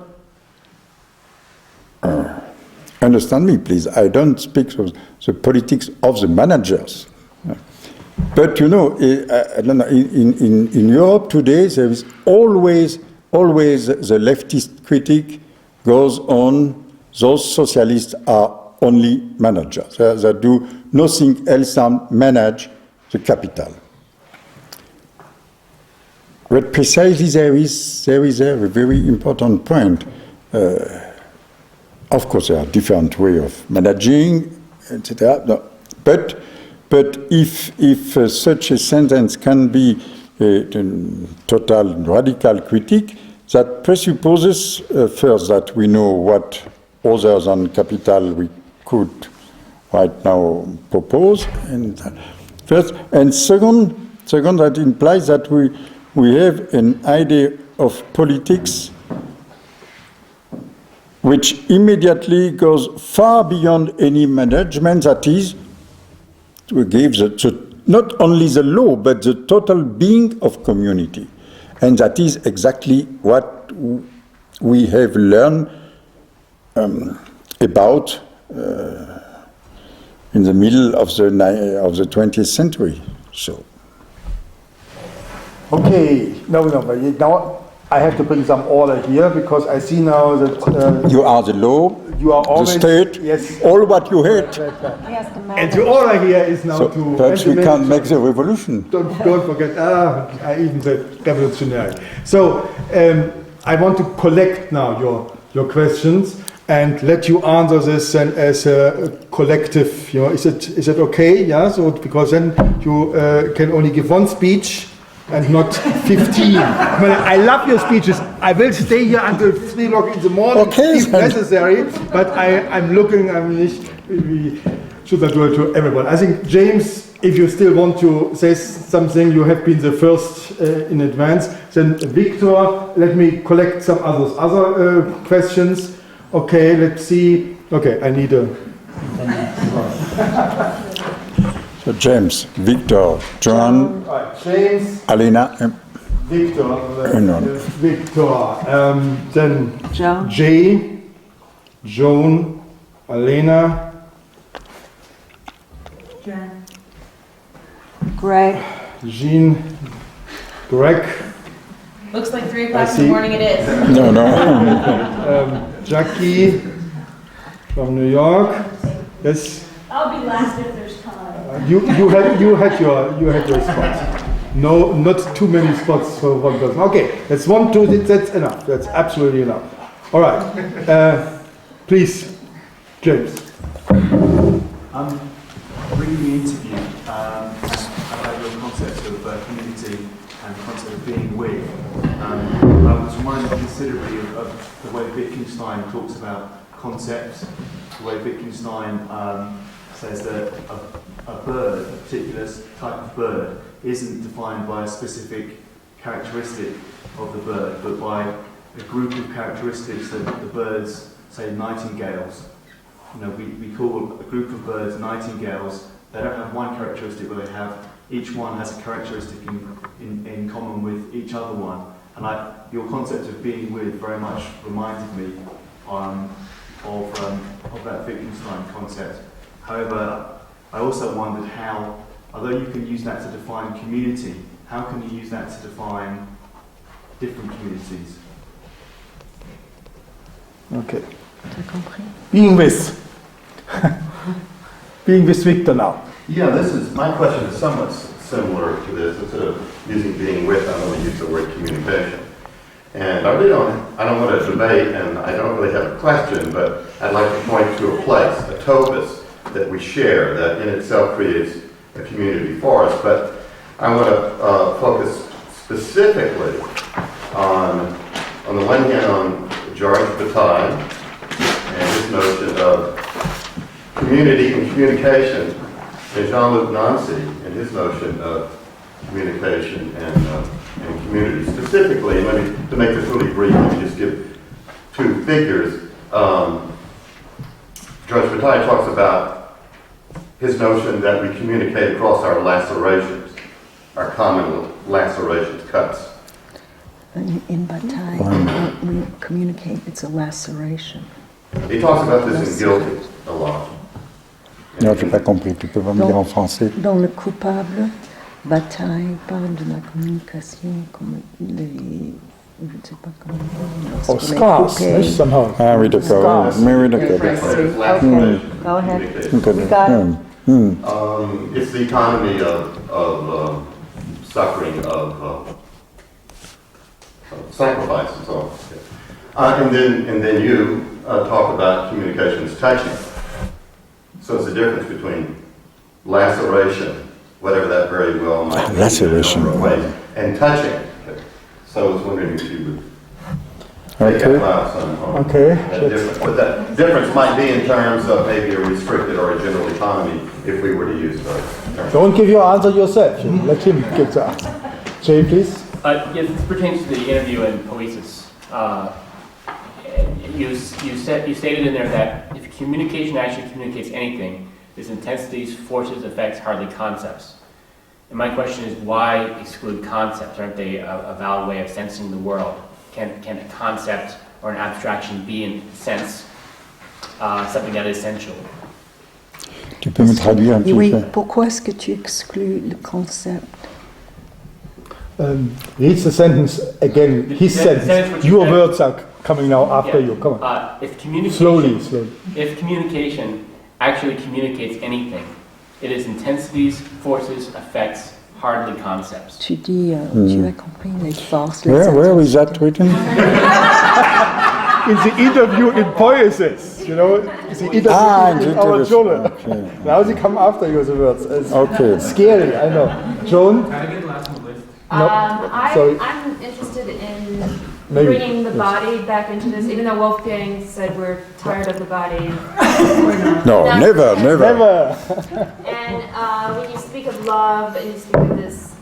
understand me, please. I don't speak of the politics of the managers. But you know, in Europe today, there is always the leftist critic goes on. Those socialists are only managers. They do nothing else than manage the capital. But precisely there is a very important point. Of course, there are different ways of managing, etc. No, but if such a sentence can be a total radical critique, that presupposes first that we know what other than capital we could right now propose, and first, and second that implies that we have an idea of politics which immediately goes far beyond any management, that is, to give not only the law, but the total being of community. And that is exactly what we have learned about in the middle of the 20th century. So. Okay, no, but now I have to bring some order here, because I see now that you are the law, you are always, the state, yes, all what you hate. And the order here is now so to... perhaps we can't make the revolution. Don't forget, I even said revolutionary. So I want to collect now your questions and let you answer this then as a collective. You know, is it okay? Yeah. So because then you can only give one speech and not 15. I love your speeches. I will stay here until 3 o'clock in the morning if necessary. But I'm looking. We should not do it to everyone. I think, James, if you still want to say something, you have been the first in advance. Then Victor, let me collect some other questions. Okay, let's see. Okay, I need a... So James, Victor, John, Right, James, Alena, Victor, no. Victor, then Joan. J, Joan, Alena, Greg. Jean, Greg, Looks like 3 o'clock in see. the morning it is. no. Jackie from New York. Yes, I'll be last if there's time. you had your spots. No, not too many spots for one person. Okay, that's 1, 2. That's enough. That's absolutely enough. All right. Please, James. Reading the interview about your concept of community and the concept of being with, I was reminded considerably of the way Wittgenstein talks about concepts, the way Wittgenstein says that a bird, a particular type of bird, isn't defined by a specific characteristic of the bird, but by a group of characteristics that the birds, say nightingales, we call a group of birds nightingales. They don't have one characteristic, but each one has a characteristic in common with each other one. And your concept of being with very much reminded me of that Wittgenstein concept. However, I also wondered how, although you can use that to define community, how can you use that to define different communities? Okay. Being with. Being with Victor now. Yeah, my question is somewhat similar to this. Instead of using being with, I'm going to use the word communication. And I don't want to debate, and I don't really have a question, but I'd like to point to a place, a topos, that we share, that in itself creates a community for us. But I want to focus specifically on the one hand, on Georges Bataille and his notion of community and communication, and Jean-Luc Nancy and his notion of communication and community. Specifically, and to make this really brief, let me just give 2 figures. Georges Bataille talks about his notion that we communicate across our lacerations, our common lacerations, cuts. In Bataille, we communicate, it's a laceration. He talks about this in Guilty a lot. Non, j'ai pas compris. Tu peux pas me dire en français? Dans le coupable, Bataille parle de la communication comme les... Je ne sais pas comment dire. Oh, scars, somehow. Ah oui, d'accord. Oui, d'accord. Go ahead. Okay. We got it. It's the economy of suffering, of sacrifice and so on. And then you talk about communications touching. So it's the difference between laceration, whatever that very well might be, Laceration. and touching. So I was wondering if you would take a class on that difference. But that difference might be in terms of maybe a restricted or a general economy if we were to use those terms. Don't give your answer yourself. Let him give the answer. Jay, please. Yes, this pertains to the interview and poesis. You stated in there that if communication actually communicates anything, it's intensities, forces, effects, hardly concepts. And my question is, why exclude concepts? Aren't they a valid way of sensing the world? Can a concept or an abstraction be, in a sense, something that is essential? Tu peux me traduire un petit Oui, peu? pourquoi est-ce que tu exclus le concept? Read the sentence again. His sentence. Your words are coming now after you. Come on. If communication, Slowly. If communication actually communicates anything, it is intensities, forces, effects, hardly concepts. Tu dis, tu as compris les forces, les Where is that written? In the interview in Poesis, the interview in our journal. Okay. Now they come after you, the words. It's Okay. scary, I know. Joan? Can I get the last one on the list? Sorry. I'm interested in Maybe, bringing the yes. body back into this, even though Wolfgang said we're tired of the body. We're not. No, never. Never. And when you speak of love and you speak of this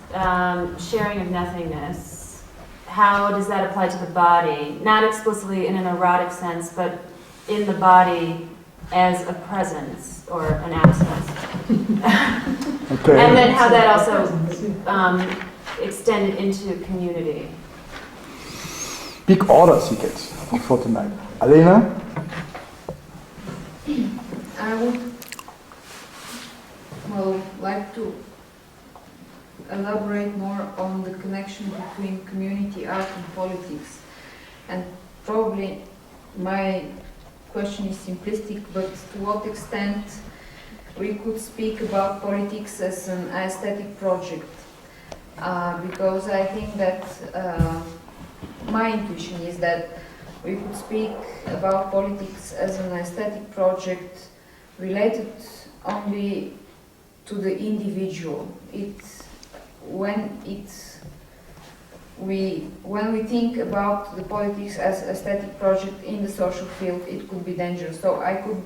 sharing of nothingness, how does that apply to the body? Not explicitly in an erotic sense, but in the body as a presence or an absence. Okay. And then how that also extended into community. Big orders he gets for tonight. Alena? I would like to elaborate more on the connection between community, art and politics. And probably my question is simplistic, but to what extent we could speak about politics as an aesthetic project? Because I think that my intuition is that we could speak about politics as an aesthetic project related only to the individual. When we think about the politics as aesthetic project in the social field, it could be dangerous. So I could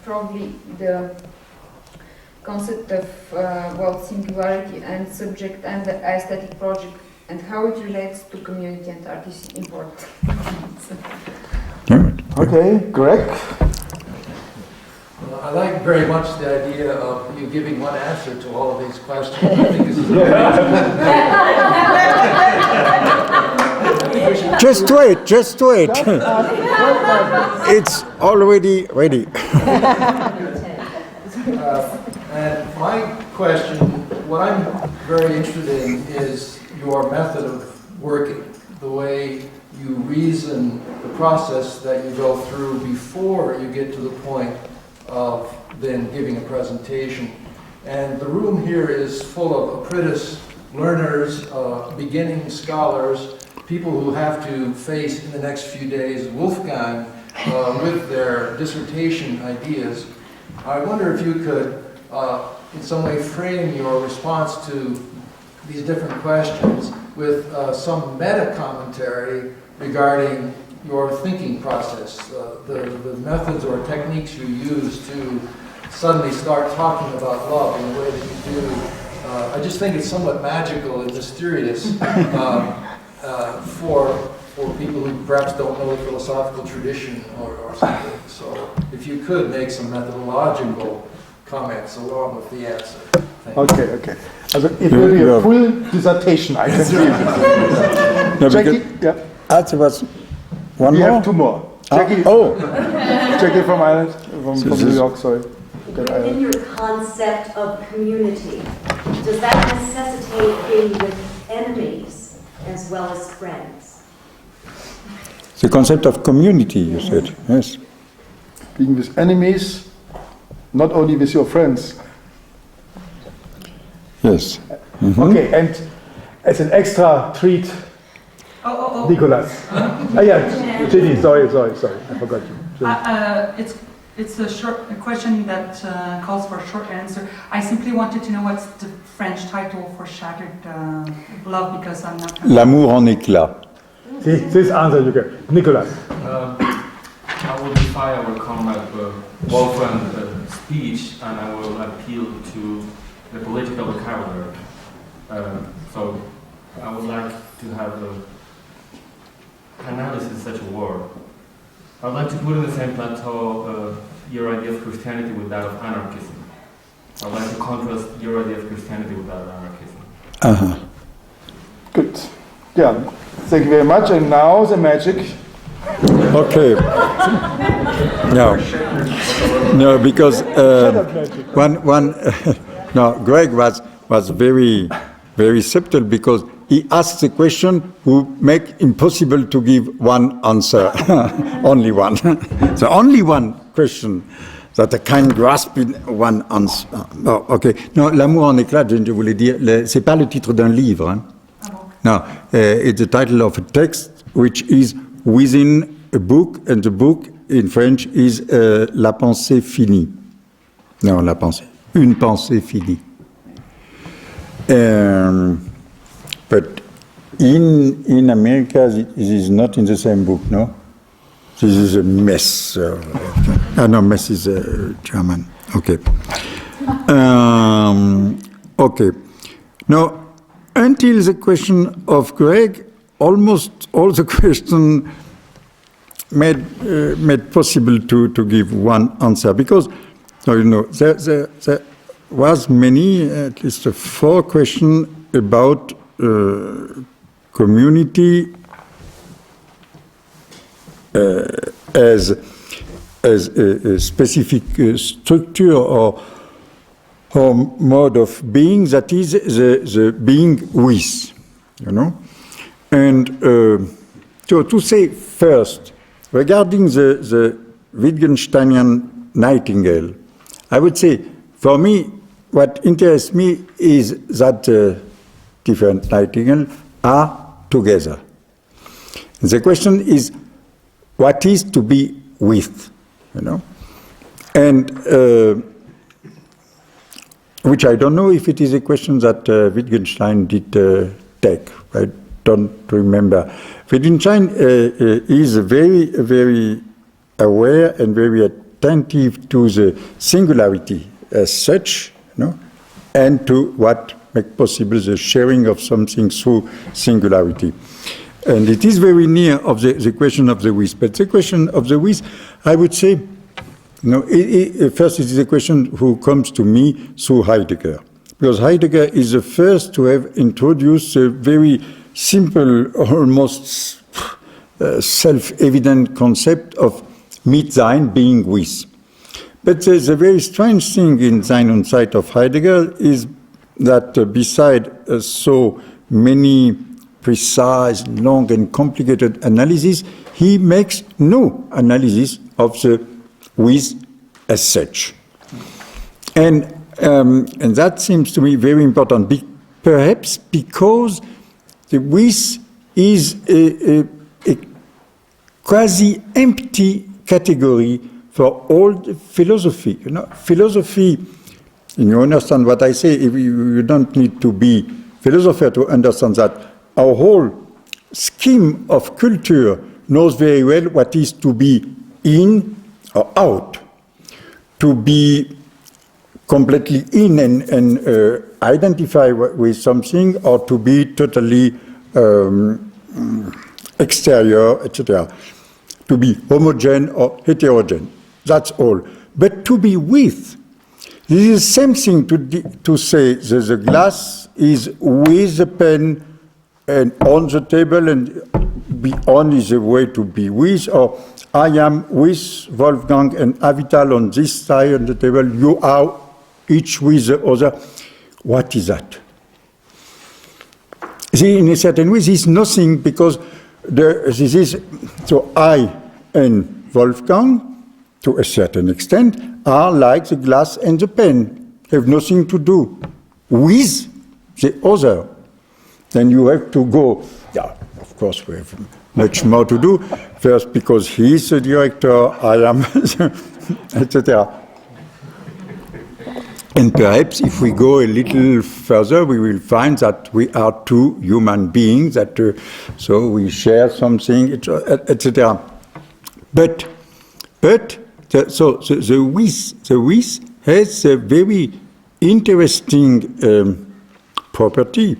probably the concept of singularity and subject and the aesthetic project and how it relates to community and art is important. Okay, Greg? I like very much the idea of you giving one answer to all of these questions. I think this is Just wait. It's already ready. And my question, what I'm very interested in is your method of working, the way you reason the process that you go through before you get to the point of then giving a presentation. And the room here is full of apprentice learners, beginning scholars, people who have to face in the next few days Wolfgang with their dissertation ideas. I wonder if you could in some way frame your response to these different questions with some meta-commentary regarding your thinking process, the methods or techniques you use to suddenly start talking about love in the way that you do. I just think it's somewhat magical and mysterious for people who perhaps don't know the philosophical tradition or something. So if you could make some methodological comments along with the answer. Okay. Also, it will be a full dissertation, I can see. No, Jackie? Yeah. There was one We more? have two more. Jackie, Jackie from Ireland, from New York, sorry. Within your concept of community, does that necessitate being with enemies as well as friends? The concept of community, you said, yes. Being with enemies, not only with your friends. Yes. Mm-hmm. Okay, and as an extra treat, Nicholas. Yeah, Jenny, sorry, I forgot you. It's a question that calls for a short answer. I simply wanted to know what's the French title for Shattered Love, because I'm not... L'amour en éclat. This answer you get. Nicholas. I will defy our comrade Wolfgang's speech, and I will appeal to the political vocabulary. So I would like to have an analysis of such a word. I would like to put in the same plateau your idea of Christianity with that of anarchism. I would like to contrast your idea of Christianity with that of anarchism. Uh-huh. Good. Yeah, thank you very much. And now the magic. Okay. No, because Greg was very, very subtle because he asked the question who make impossible to give one answer, only one. So only one question that I can grasp in one answer. Oh, okay. Non, l'amour en éclat, je voulais dire, c'est pas le titre d'un livre. Hein. No, it's the title of a text which is within a book, and the book in French is La pensée finie. No, la pensée. Une pensée finie. But in America, it is not in the same book, no? This is a mess. No, mess is German. Okay. Okay. Now, until the question of Greg, almost all the questions made possible to give one answer, because there was many, at least 4 questions about community as a specific structure or mode of being, that is the being with, And to say first, regarding the Wittgensteinian Nightingale, I would say, for me, what interests me is that different nightingales are together. And the question is, what is to be with, And which I don't know if it is a question that Wittgenstein did take. I don't remember. Wittgenstein is very, very aware and very attentive to the singularity as such, and to what makes possible the sharing of something through singularity. And it is very near of the question of the with. But the question of the with, I would say, first it is a question who comes to me through Heidegger. Because Heidegger is the first to have introduced a very simple, almost self-evident concept of mit-sein, being with. But there's a very strange thing in Sein und Zeit of Heidegger is that beside so many precise, long and complicated analysis, he makes no analysis of the with as such. And that seems to me very important, perhaps because the with is a quasi-empty category for all philosophy. Philosophy, you understand what I say, you don't need to be philosopher to understand that our whole scheme of culture knows very well what is to be in or out, to be completely in and identify with something, or to be totally exterior, etc. To be homogeneous or heterogeneous, that's all. But to be with, this is the same thing to say that the glass is with the pen and on the table, and be on is a way to be with, or I am with Wolfgang and Avital on this side on the table, you are each with the other. What is that? See, in a certain way, this is nothing, because this is, so I and Wolfgang, to a certain extent, are like the glass and the pen, have nothing to do with the other. Then you have to go, of course we have much more to do, first because he is the director, I am, etc. And perhaps if we go a little further, we will find that we are 2 human beings, that so we share something, etc. But the with has a very interesting property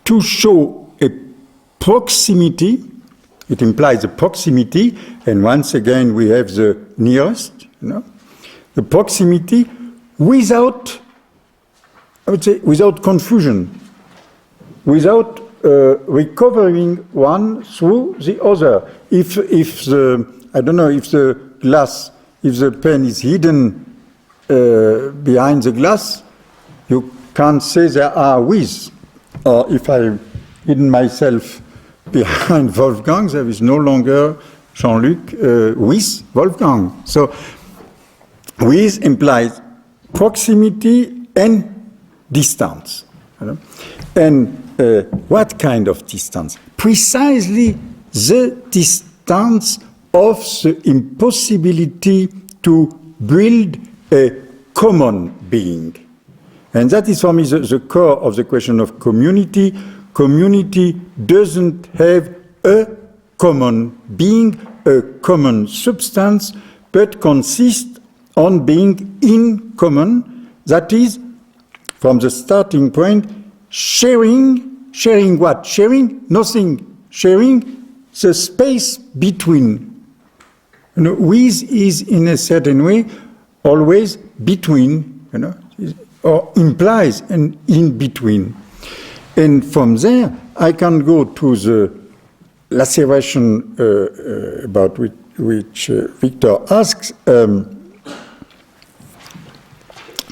to show a proximity. It implies a proximity, and once again we have the nearest, the proximity without, I would say, without confusion, without recovering one through the other. If the, I don't know, if the glass, if the pen is hidden behind the glass, you can't say there are with. Or if I hidden myself behind Wolfgang, there is no longer Jean-Luc with Wolfgang. So with implies proximity and distance. And what kind of distance? Precisely the distance of the impossibility to build a common being. And that is for me the core of the question of community. Community doesn't have a common being, a common substance, but consists on being in common. That is, from the starting point, sharing what? Sharing nothing. Sharing the space between With is in a certain way always between, or implies an in between. And from there, I can go to the laceration about which Victor asks.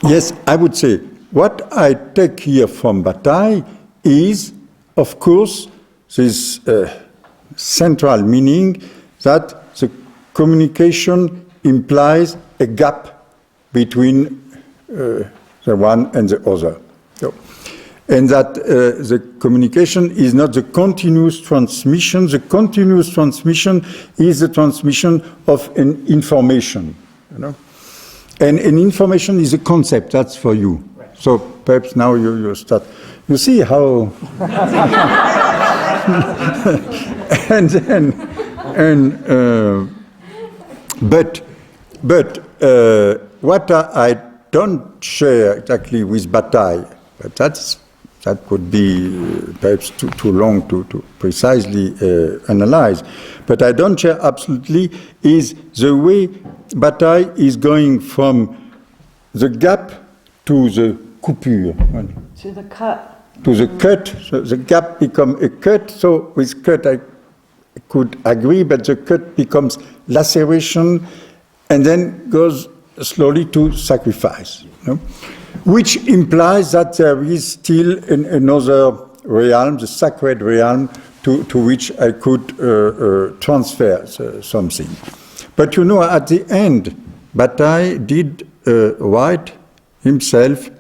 Yes, I would say what I take here from Bataille is, of course, this central meaning that the communication implies a gap between the one and the other. So, and that the communication is not the continuous transmission. The continuous transmission is the transmission of an information, And an information is a concept, that's for you. Right. So perhaps now you start. You see how... But what I don't share exactly with Bataille, but that would be perhaps too long to precisely analyze. But I don't share absolutely is the way Bataille is going from the gap to the coupure. To the cut. To the cut. So the gap becomes a cut. So with cut I could agree, but the cut becomes laceration and then goes slowly to sacrifice. Which implies that there is still another realm, the sacred realm, to which I could transfer something. But at the end, Bataille did write himself,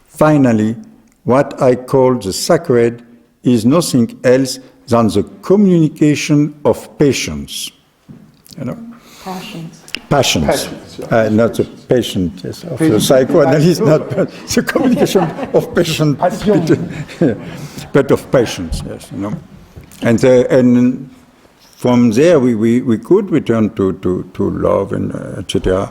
finally, what I call the sacred is nothing else than the communication of patience. Passions. Passions. Not the patient, yes, of the psychoanalyst, not the communication of patience, but of patience, yes, And from there we could return to love and etc.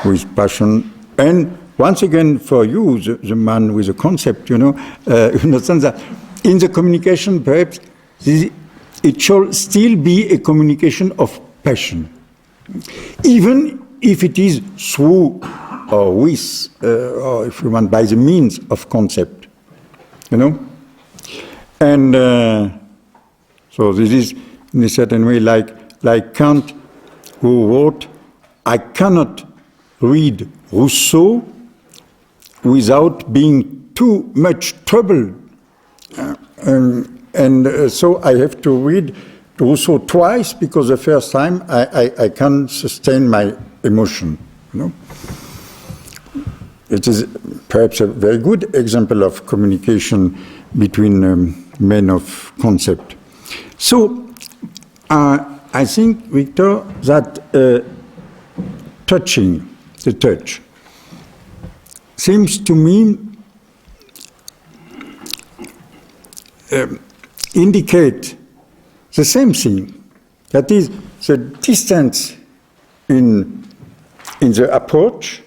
with passion. And once again, for you, the man with a concept, in the sense that in the communication, perhaps it should still be a communication of passion, even if it is through or with, or if you want, by the means of concept, And so this is, in a certain way, like Kant, who wrote, I cannot read Rousseau without being too much troubled. So I have to read Rousseau twice, because the first time I can't sustain my emotion. It is perhaps a very good example of communication between men of concept. So I think, Victor, that touching, the touch, seems to me indicate the same thing, that is the distance in the approach,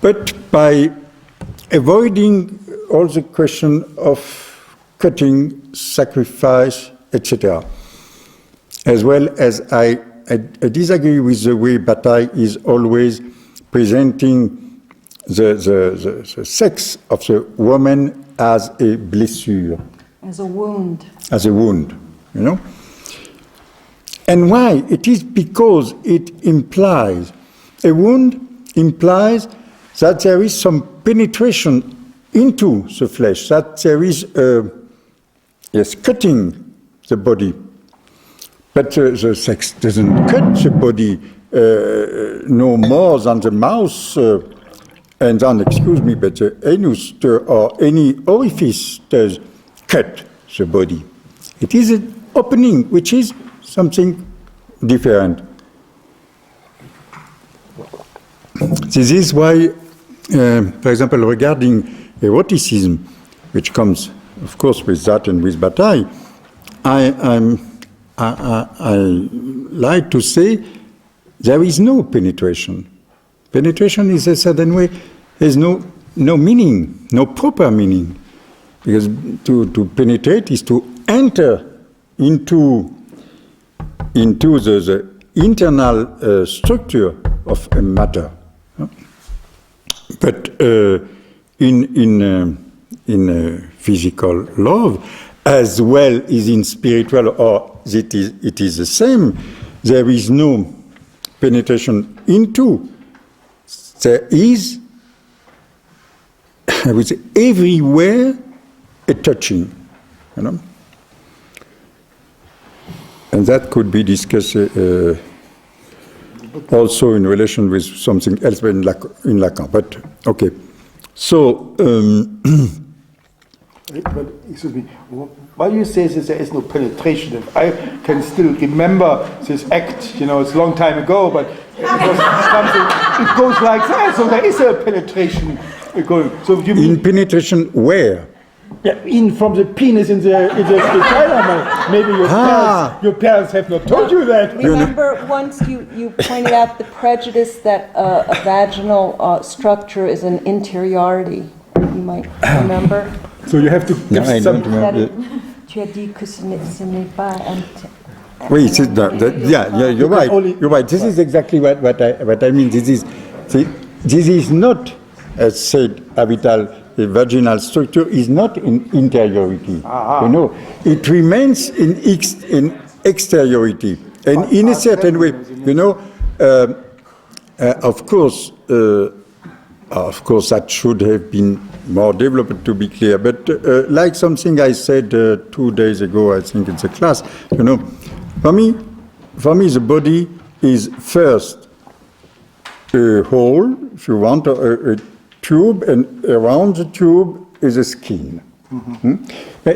but by avoiding all the question of cutting, sacrifice, etc. As well as I disagree with the way Bataille is always presenting the sex of the woman as a blessure. As a wound. As a wound, And why? It is because it implies, a wound implies that there is some penetration into the flesh, that there is, cutting the body. But the sex doesn't cut the body no more than the mouth and then, but the anus or any orifice does cut the body. It is an opening, which is something different. This is why, for example, regarding eroticism, which comes, of course, with that and with Bataille, I like to say there is no penetration. Penetration is a certain way, there's no meaning, no proper meaning. Because to penetrate is to enter into the internal structure of a matter. But in physical love, as well as in spiritual, or it is the same, there is no penetration into. There is, I would say, everywhere a touching, you know. And that could be discussed also in relation with something else in Lacan. But okay, so. But excuse me, why do you say that there is no penetration? If I can still remember this act, you know, it's a long time ago, but it goes like that. So there is a penetration going. So you mean penetration where? Yeah, in from the penis in the vagina. Maybe your parents have not told you that. Remember once you pointed out the prejudice that a vaginal structure is an interiority. You might remember. So you have to give I some. don't remember. Tu as dit que ce n'est pas Oui, you're right. You're right. This is exactly what I mean. This is not, as said, habitual. The vaginal structure is not in interiority. You know, it remains in exteriority, and in a certain way, you know. Of course, that should have been more developed, to be clear. But like something I said 2 days ago, I think in the class, you know, for me, the body is first a hole, if you want, a tube, and around the tube is a skin.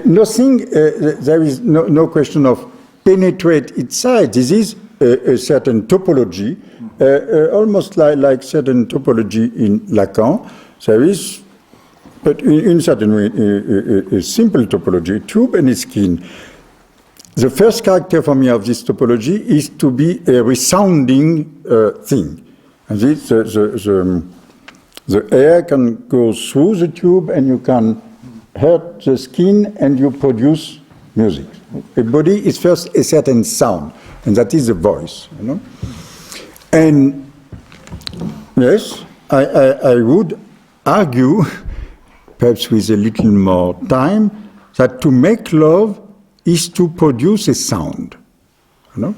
Nothing. There is no question of penetrate inside. This is a certain topology, almost like certain topology in Lacan. There is, but in certain way, a simple topology, a tube and a skin. The first character for me of this topology is to be a resounding thing. And this, the air can go through the tube and you can hurt the skin and you produce music. A body is first a certain sound, and that is the voice, you know. And yes, I would argue, perhaps with a little more time, that to make love is to produce a sound, you know.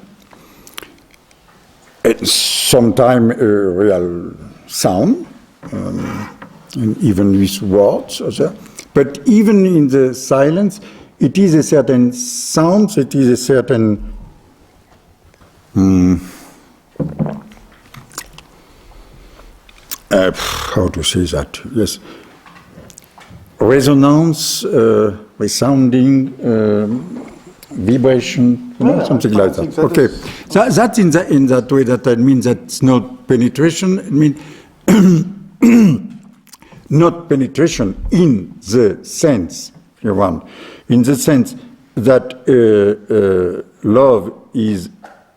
And sometimes a real sound, and even with words, but even in the silence, it is a certain sound, it is a certain how to say that? Yes, resonance, resounding, vibration, you know, something like that. Okay, that's in that way that I mean that's not penetration. It means not penetration in the sense, you want, in the sense that love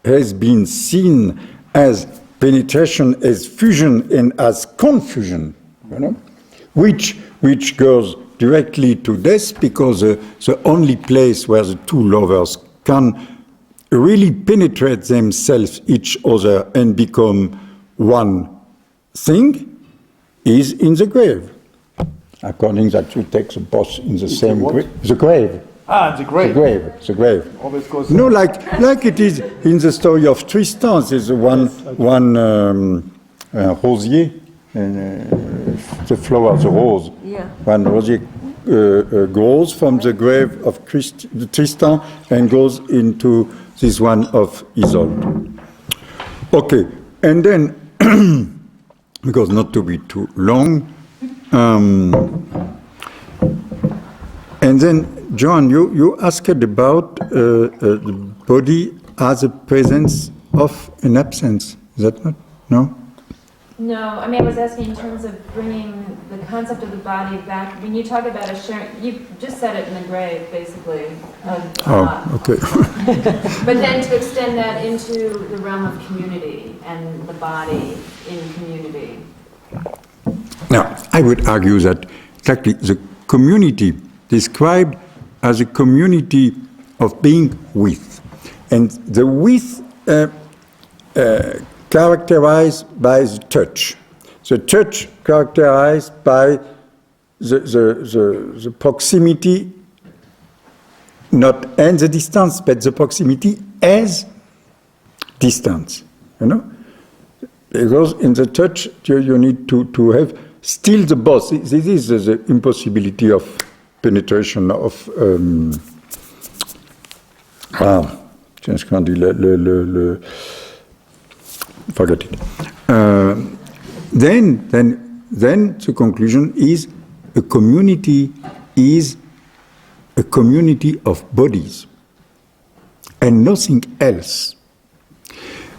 has been seen as penetration, as fusion, and as confusion, you know, which goes directly to death, because the only place where the two lovers can really penetrate themselves, each other, and become one thing is in the grave. According that you take the both in the same grave. The grave. Ah, the grave. The grave. Always goes. No, like it is in the story of Tristan. There's one rosier, the flower, the rose. Yeah. One rosier grows from the grave of Tristan and goes into this one of Isolde. Okay, and then. Because not to be too long. And then, John, you asked about the body as a presence of an absence. Is that not? No? No, I mean, I was asking in terms of bringing the concept of the body back. When you talk about a sharing, you just said it in the grave, basically. Okay. But then to extend that into the realm of community and the body in community. Now, I would argue that exactly the community described as a community of being with. And the with characterized by the touch. The touch characterized by the proximity, not and the distance, but the proximity as distance, you know? Because in the touch, you need to have still the both. This is the impossibility of penetration of forget it. Then the conclusion is a community is a community of bodies and nothing else.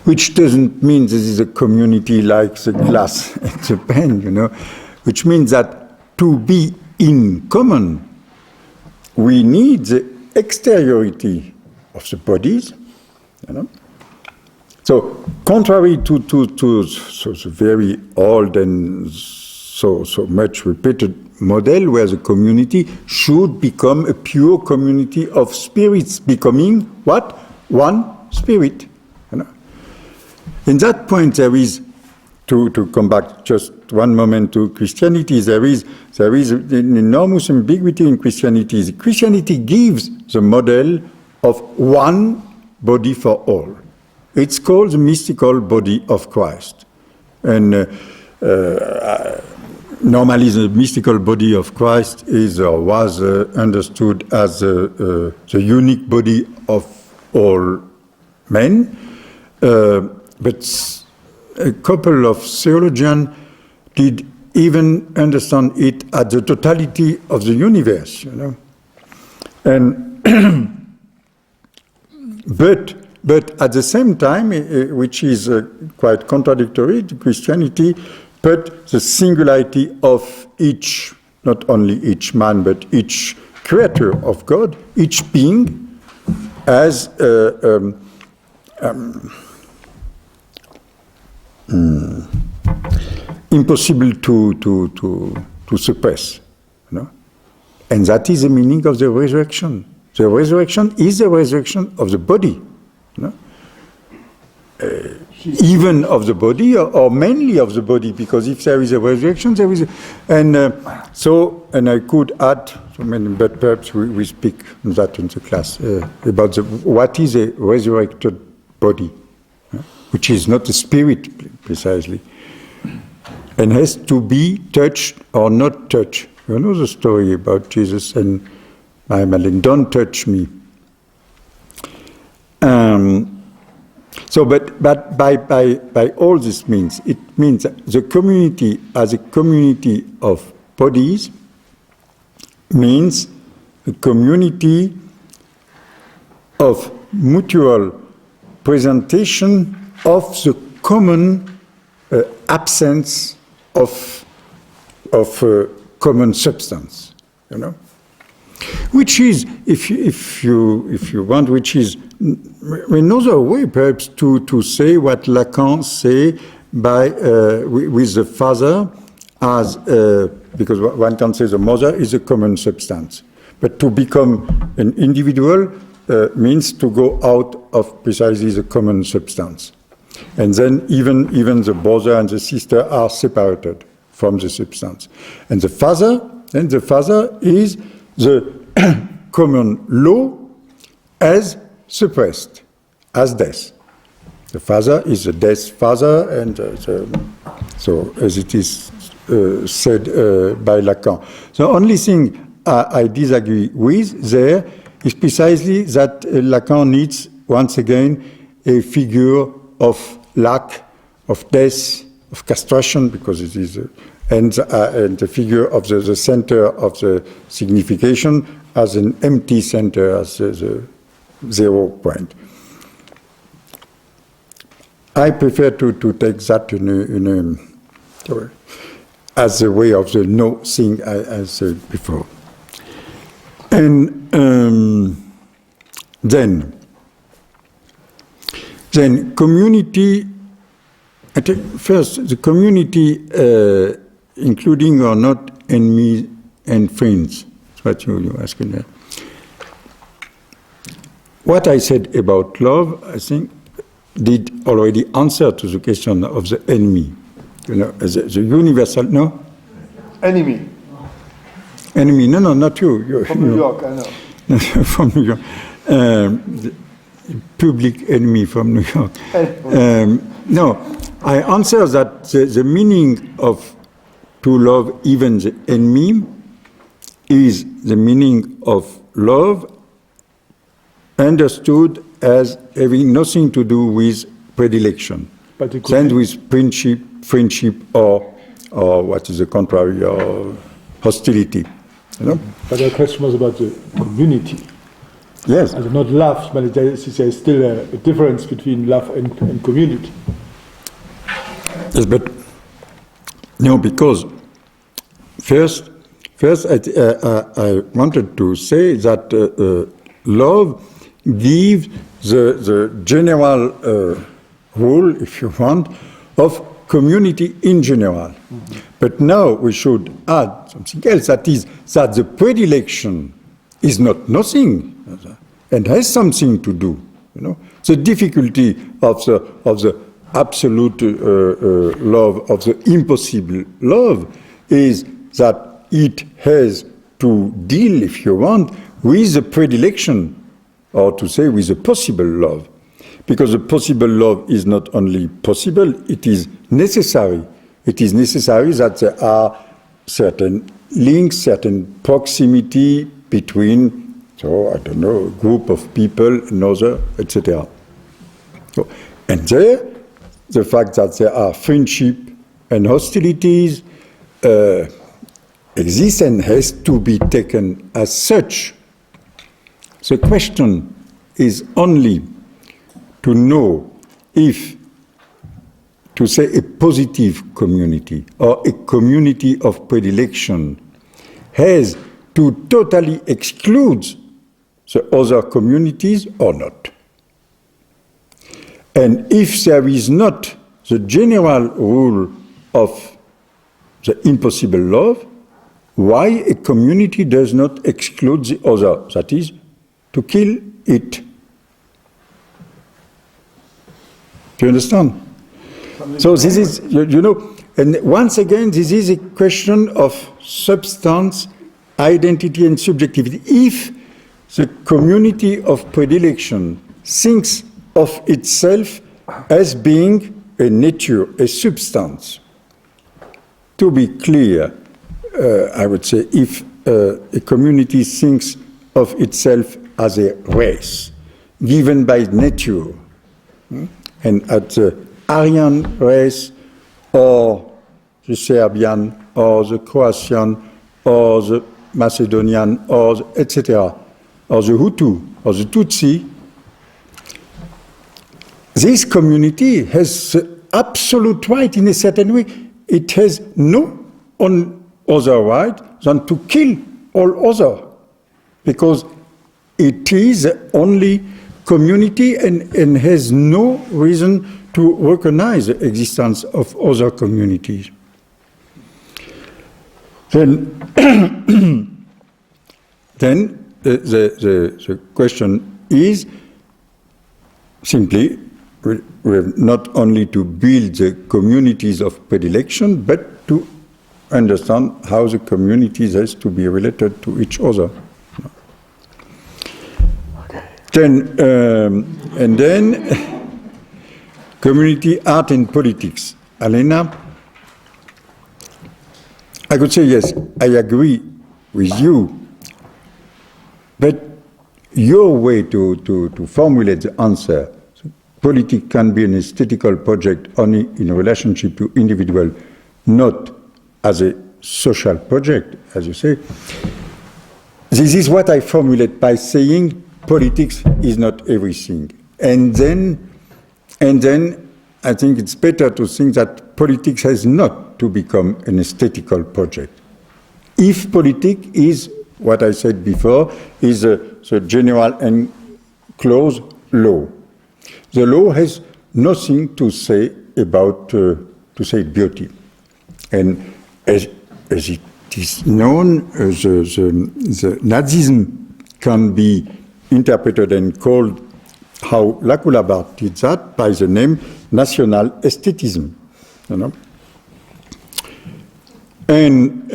Which doesn't mean this is a community like the glass and the pen, you know, which means that to be in common, we need the exteriority of the bodies, you know. So, contrary to the very old and so much repeated model where the community should become a pure community of spirits, becoming what? One spirit. In that point, there is, to come back just one moment to Christianity, there is an enormous ambiguity in Christianity. Christianity gives the model of one body for all. It's called the mystical body of Christ. And normally the mystical body of Christ is or was understood as the unique body of all men. But a couple of theologians did even understand it as the totality of the universe, you know. And but at the same time, which is quite contradictory to Christianity, but the singularity of each, not only each man, but each creature of God, each being, as impossible to suppress, you know? And that is the meaning of the resurrection. The resurrection is the resurrection of the body, you know? Even of the body, or mainly of the body, because if there is a resurrection, there is a, and I could add, but perhaps we speak on that in the class, about what is a resurrected body, which is not a spirit precisely, and has to be touched or not touched. You know the story about Jesus and Madeleine, don't touch me. So, but by all this means, it means that the community as a community of bodies means a community of mutual presentation of the common absence of common substance, you know, which is, if you want, which is another way perhaps to say what Lacan say by with the father as because one can say the mother is a common substance, but to become an individual means to go out of precisely the common substance. And then even the brother and the sister are separated from the substance. And the father is the common law as suppressed, as death. The father is the death father, and so as it is said by Lacan. The only thing I disagree with there is precisely that Lacan needs, once again, a figure of lack, of death, of castration, because it is, and the figure of the center of the signification as an empty center, as the 0 point. I prefer to take that as a way of the no thing I said before. And then community, I think first the community, including or not enemies and friends. That's what you asking there. What I said about love, I think did already answer to the question of the enemy. You know, the universal, no? Enemy. Enemy, no, not you. From New York, I know. From New York. The public enemy from New York. No, I answer that the meaning of to love even the enemy is the meaning of love understood as having nothing to do with predilection, and with friendship, or what is the contrary, or hostility. You know? But the question was about the community. Yes. And not love, but there is still a difference between love and community. Yes, but no, because first I wanted to say that love gives the general rule, if you want, of community in general. Mm-hmm. But now we should add something else, that is that the predilection is not nothing and has something to do. You know, the difficulty of the absolute love, of the impossible love, is that it has to deal, if you want, with the predilection, or to say with the possible love. Because the possible love is not only possible, it is necessary. It is necessary that there are certain links, certain proximity between, so I don't know, a group of people, another, etc. So, and there, the fact that there are friendship and hostilities exists and has to be taken as such. The question is only to know if, to say, a positive community or a community of predilection has to totally exclude the other communities or not. And if there is not the general rule of the impossible love, why a community does not exclude the other, that is, to kill it. Do you understand? So this is, you know, and once again, this is a question of substance, identity, and subjectivity. If the community of predilection thinks of itself as being a nature, a substance, to be clear, I would say, if a community thinks of itself as a race given by nature, and at the Aryan race, or the Serbian, or the Croatian, or the Macedonian, or etc., or the Hutu, or the Tutsi, this community has the absolute right in a certain way. It has no other right than to kill all other, because it is the only community and has no reason to recognize the existence of other communities. Then, the question is simply, we have not only to build the communities of predilection, but to understand how the communities has to be related to each other. Then, and then, community, art and politics. Alena, I could say yes, I agree with you, but your way to formulate the answer, politics can be an aesthetical project only in relationship to individual, not as a social project, as you say. This is what I formulate by saying politics is not everything. And then I think it's better to think that politics has not to become an aesthetical project. If politics is, what I said before, is the general and closed law. The law has nothing to say about, to say, beauty. And as it is known, the Nazism can be interpreted and called how Lacoulabar did that by the name national aesthetism, you know. And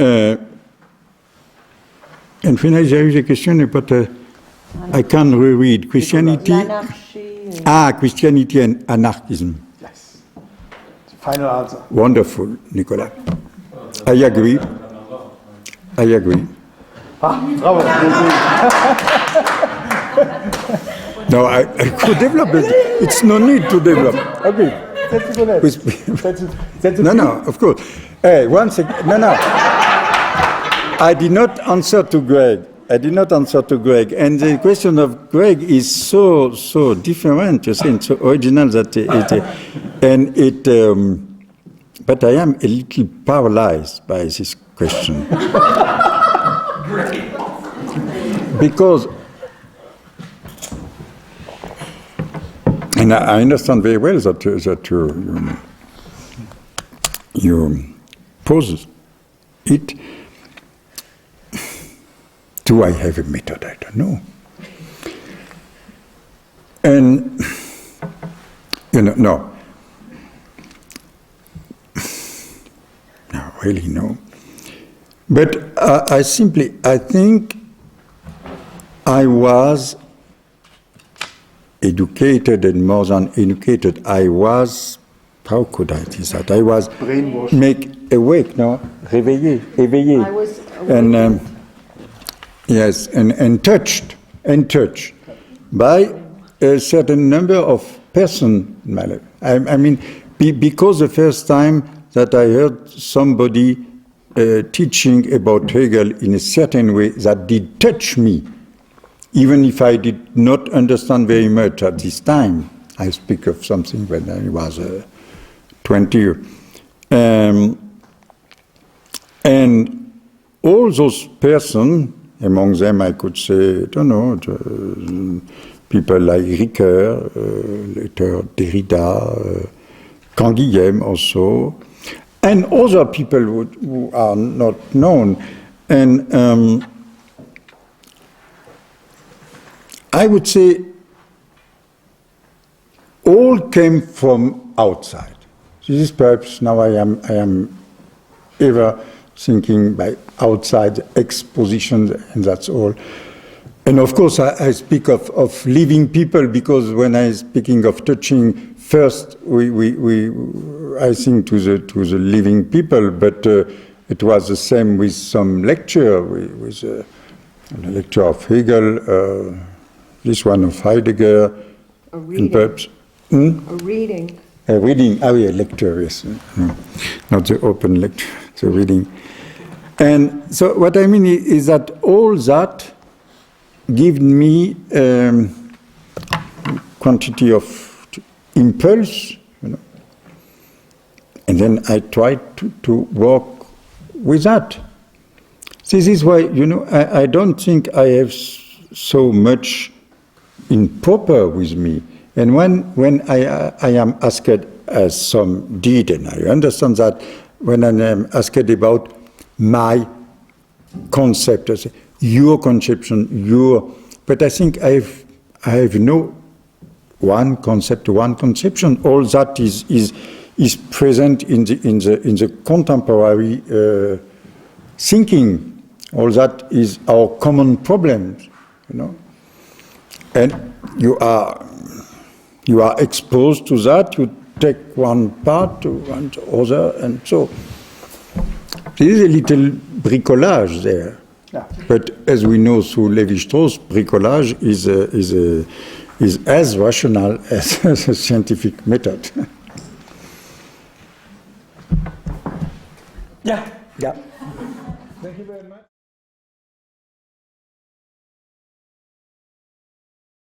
finally, there is a question about, I can reread, Christianity. Christianity and anarchism. Yes. Final answer. Wonderful, Nicolas. I agree. I agree. Bravo. No, I could develop it. It's no need to develop. Okay. No, of course. Hey, one second. No. I did not answer to Greg. And the question of Greg is so different, you see, so original that but I am a little paralyzed by this question. Because, and I understand very well that you pose it. Do I have a method? I don't know. And, no. No, really, no. But I think I was educated, and more than educated, how could I say that? I was éveillé. I was And yes, and touched by a certain number of persons in my life. I mean, because the first time that I heard somebody teaching about Hegel in a certain way that did touch me, even if I did not understand very much at this time. I speak of something when I was 20. And all those persons, among them I could say, I don't know, people like Ricoeur, later Derrida, Canguilhem also, and other people who are not known. And I would say all came from outside. This is perhaps now I am ever thinking by outside expositions, and that's all. And of course, I speak of living people, because when I'm speaking of touching, first I think to the living people, but it was the same with some lecture, with a lecture of Hegel, this one of Heidegger, a reading. Perhaps, A reading. A reading, a lecture, yes. No, not the open lecture, the reading. And so what I mean is that all that gave me quantity of impulse, you know, and then I tried to work with that. This is why, you know, I don't think I have so much improper with me. And when I am asked, as some did, and I understand that, when I am asked about my concept, I say, your conception, but I think I have no one concept, one conception. All that is present in the contemporary thinking. All that is our common problems, you know. And you are exposed to that. You take one part to one other, and so there is a little bricolage there. Yeah. But as we know through Lévi-Strauss, bricolage is as rational as a scientific method. Yeah. Thank you very much.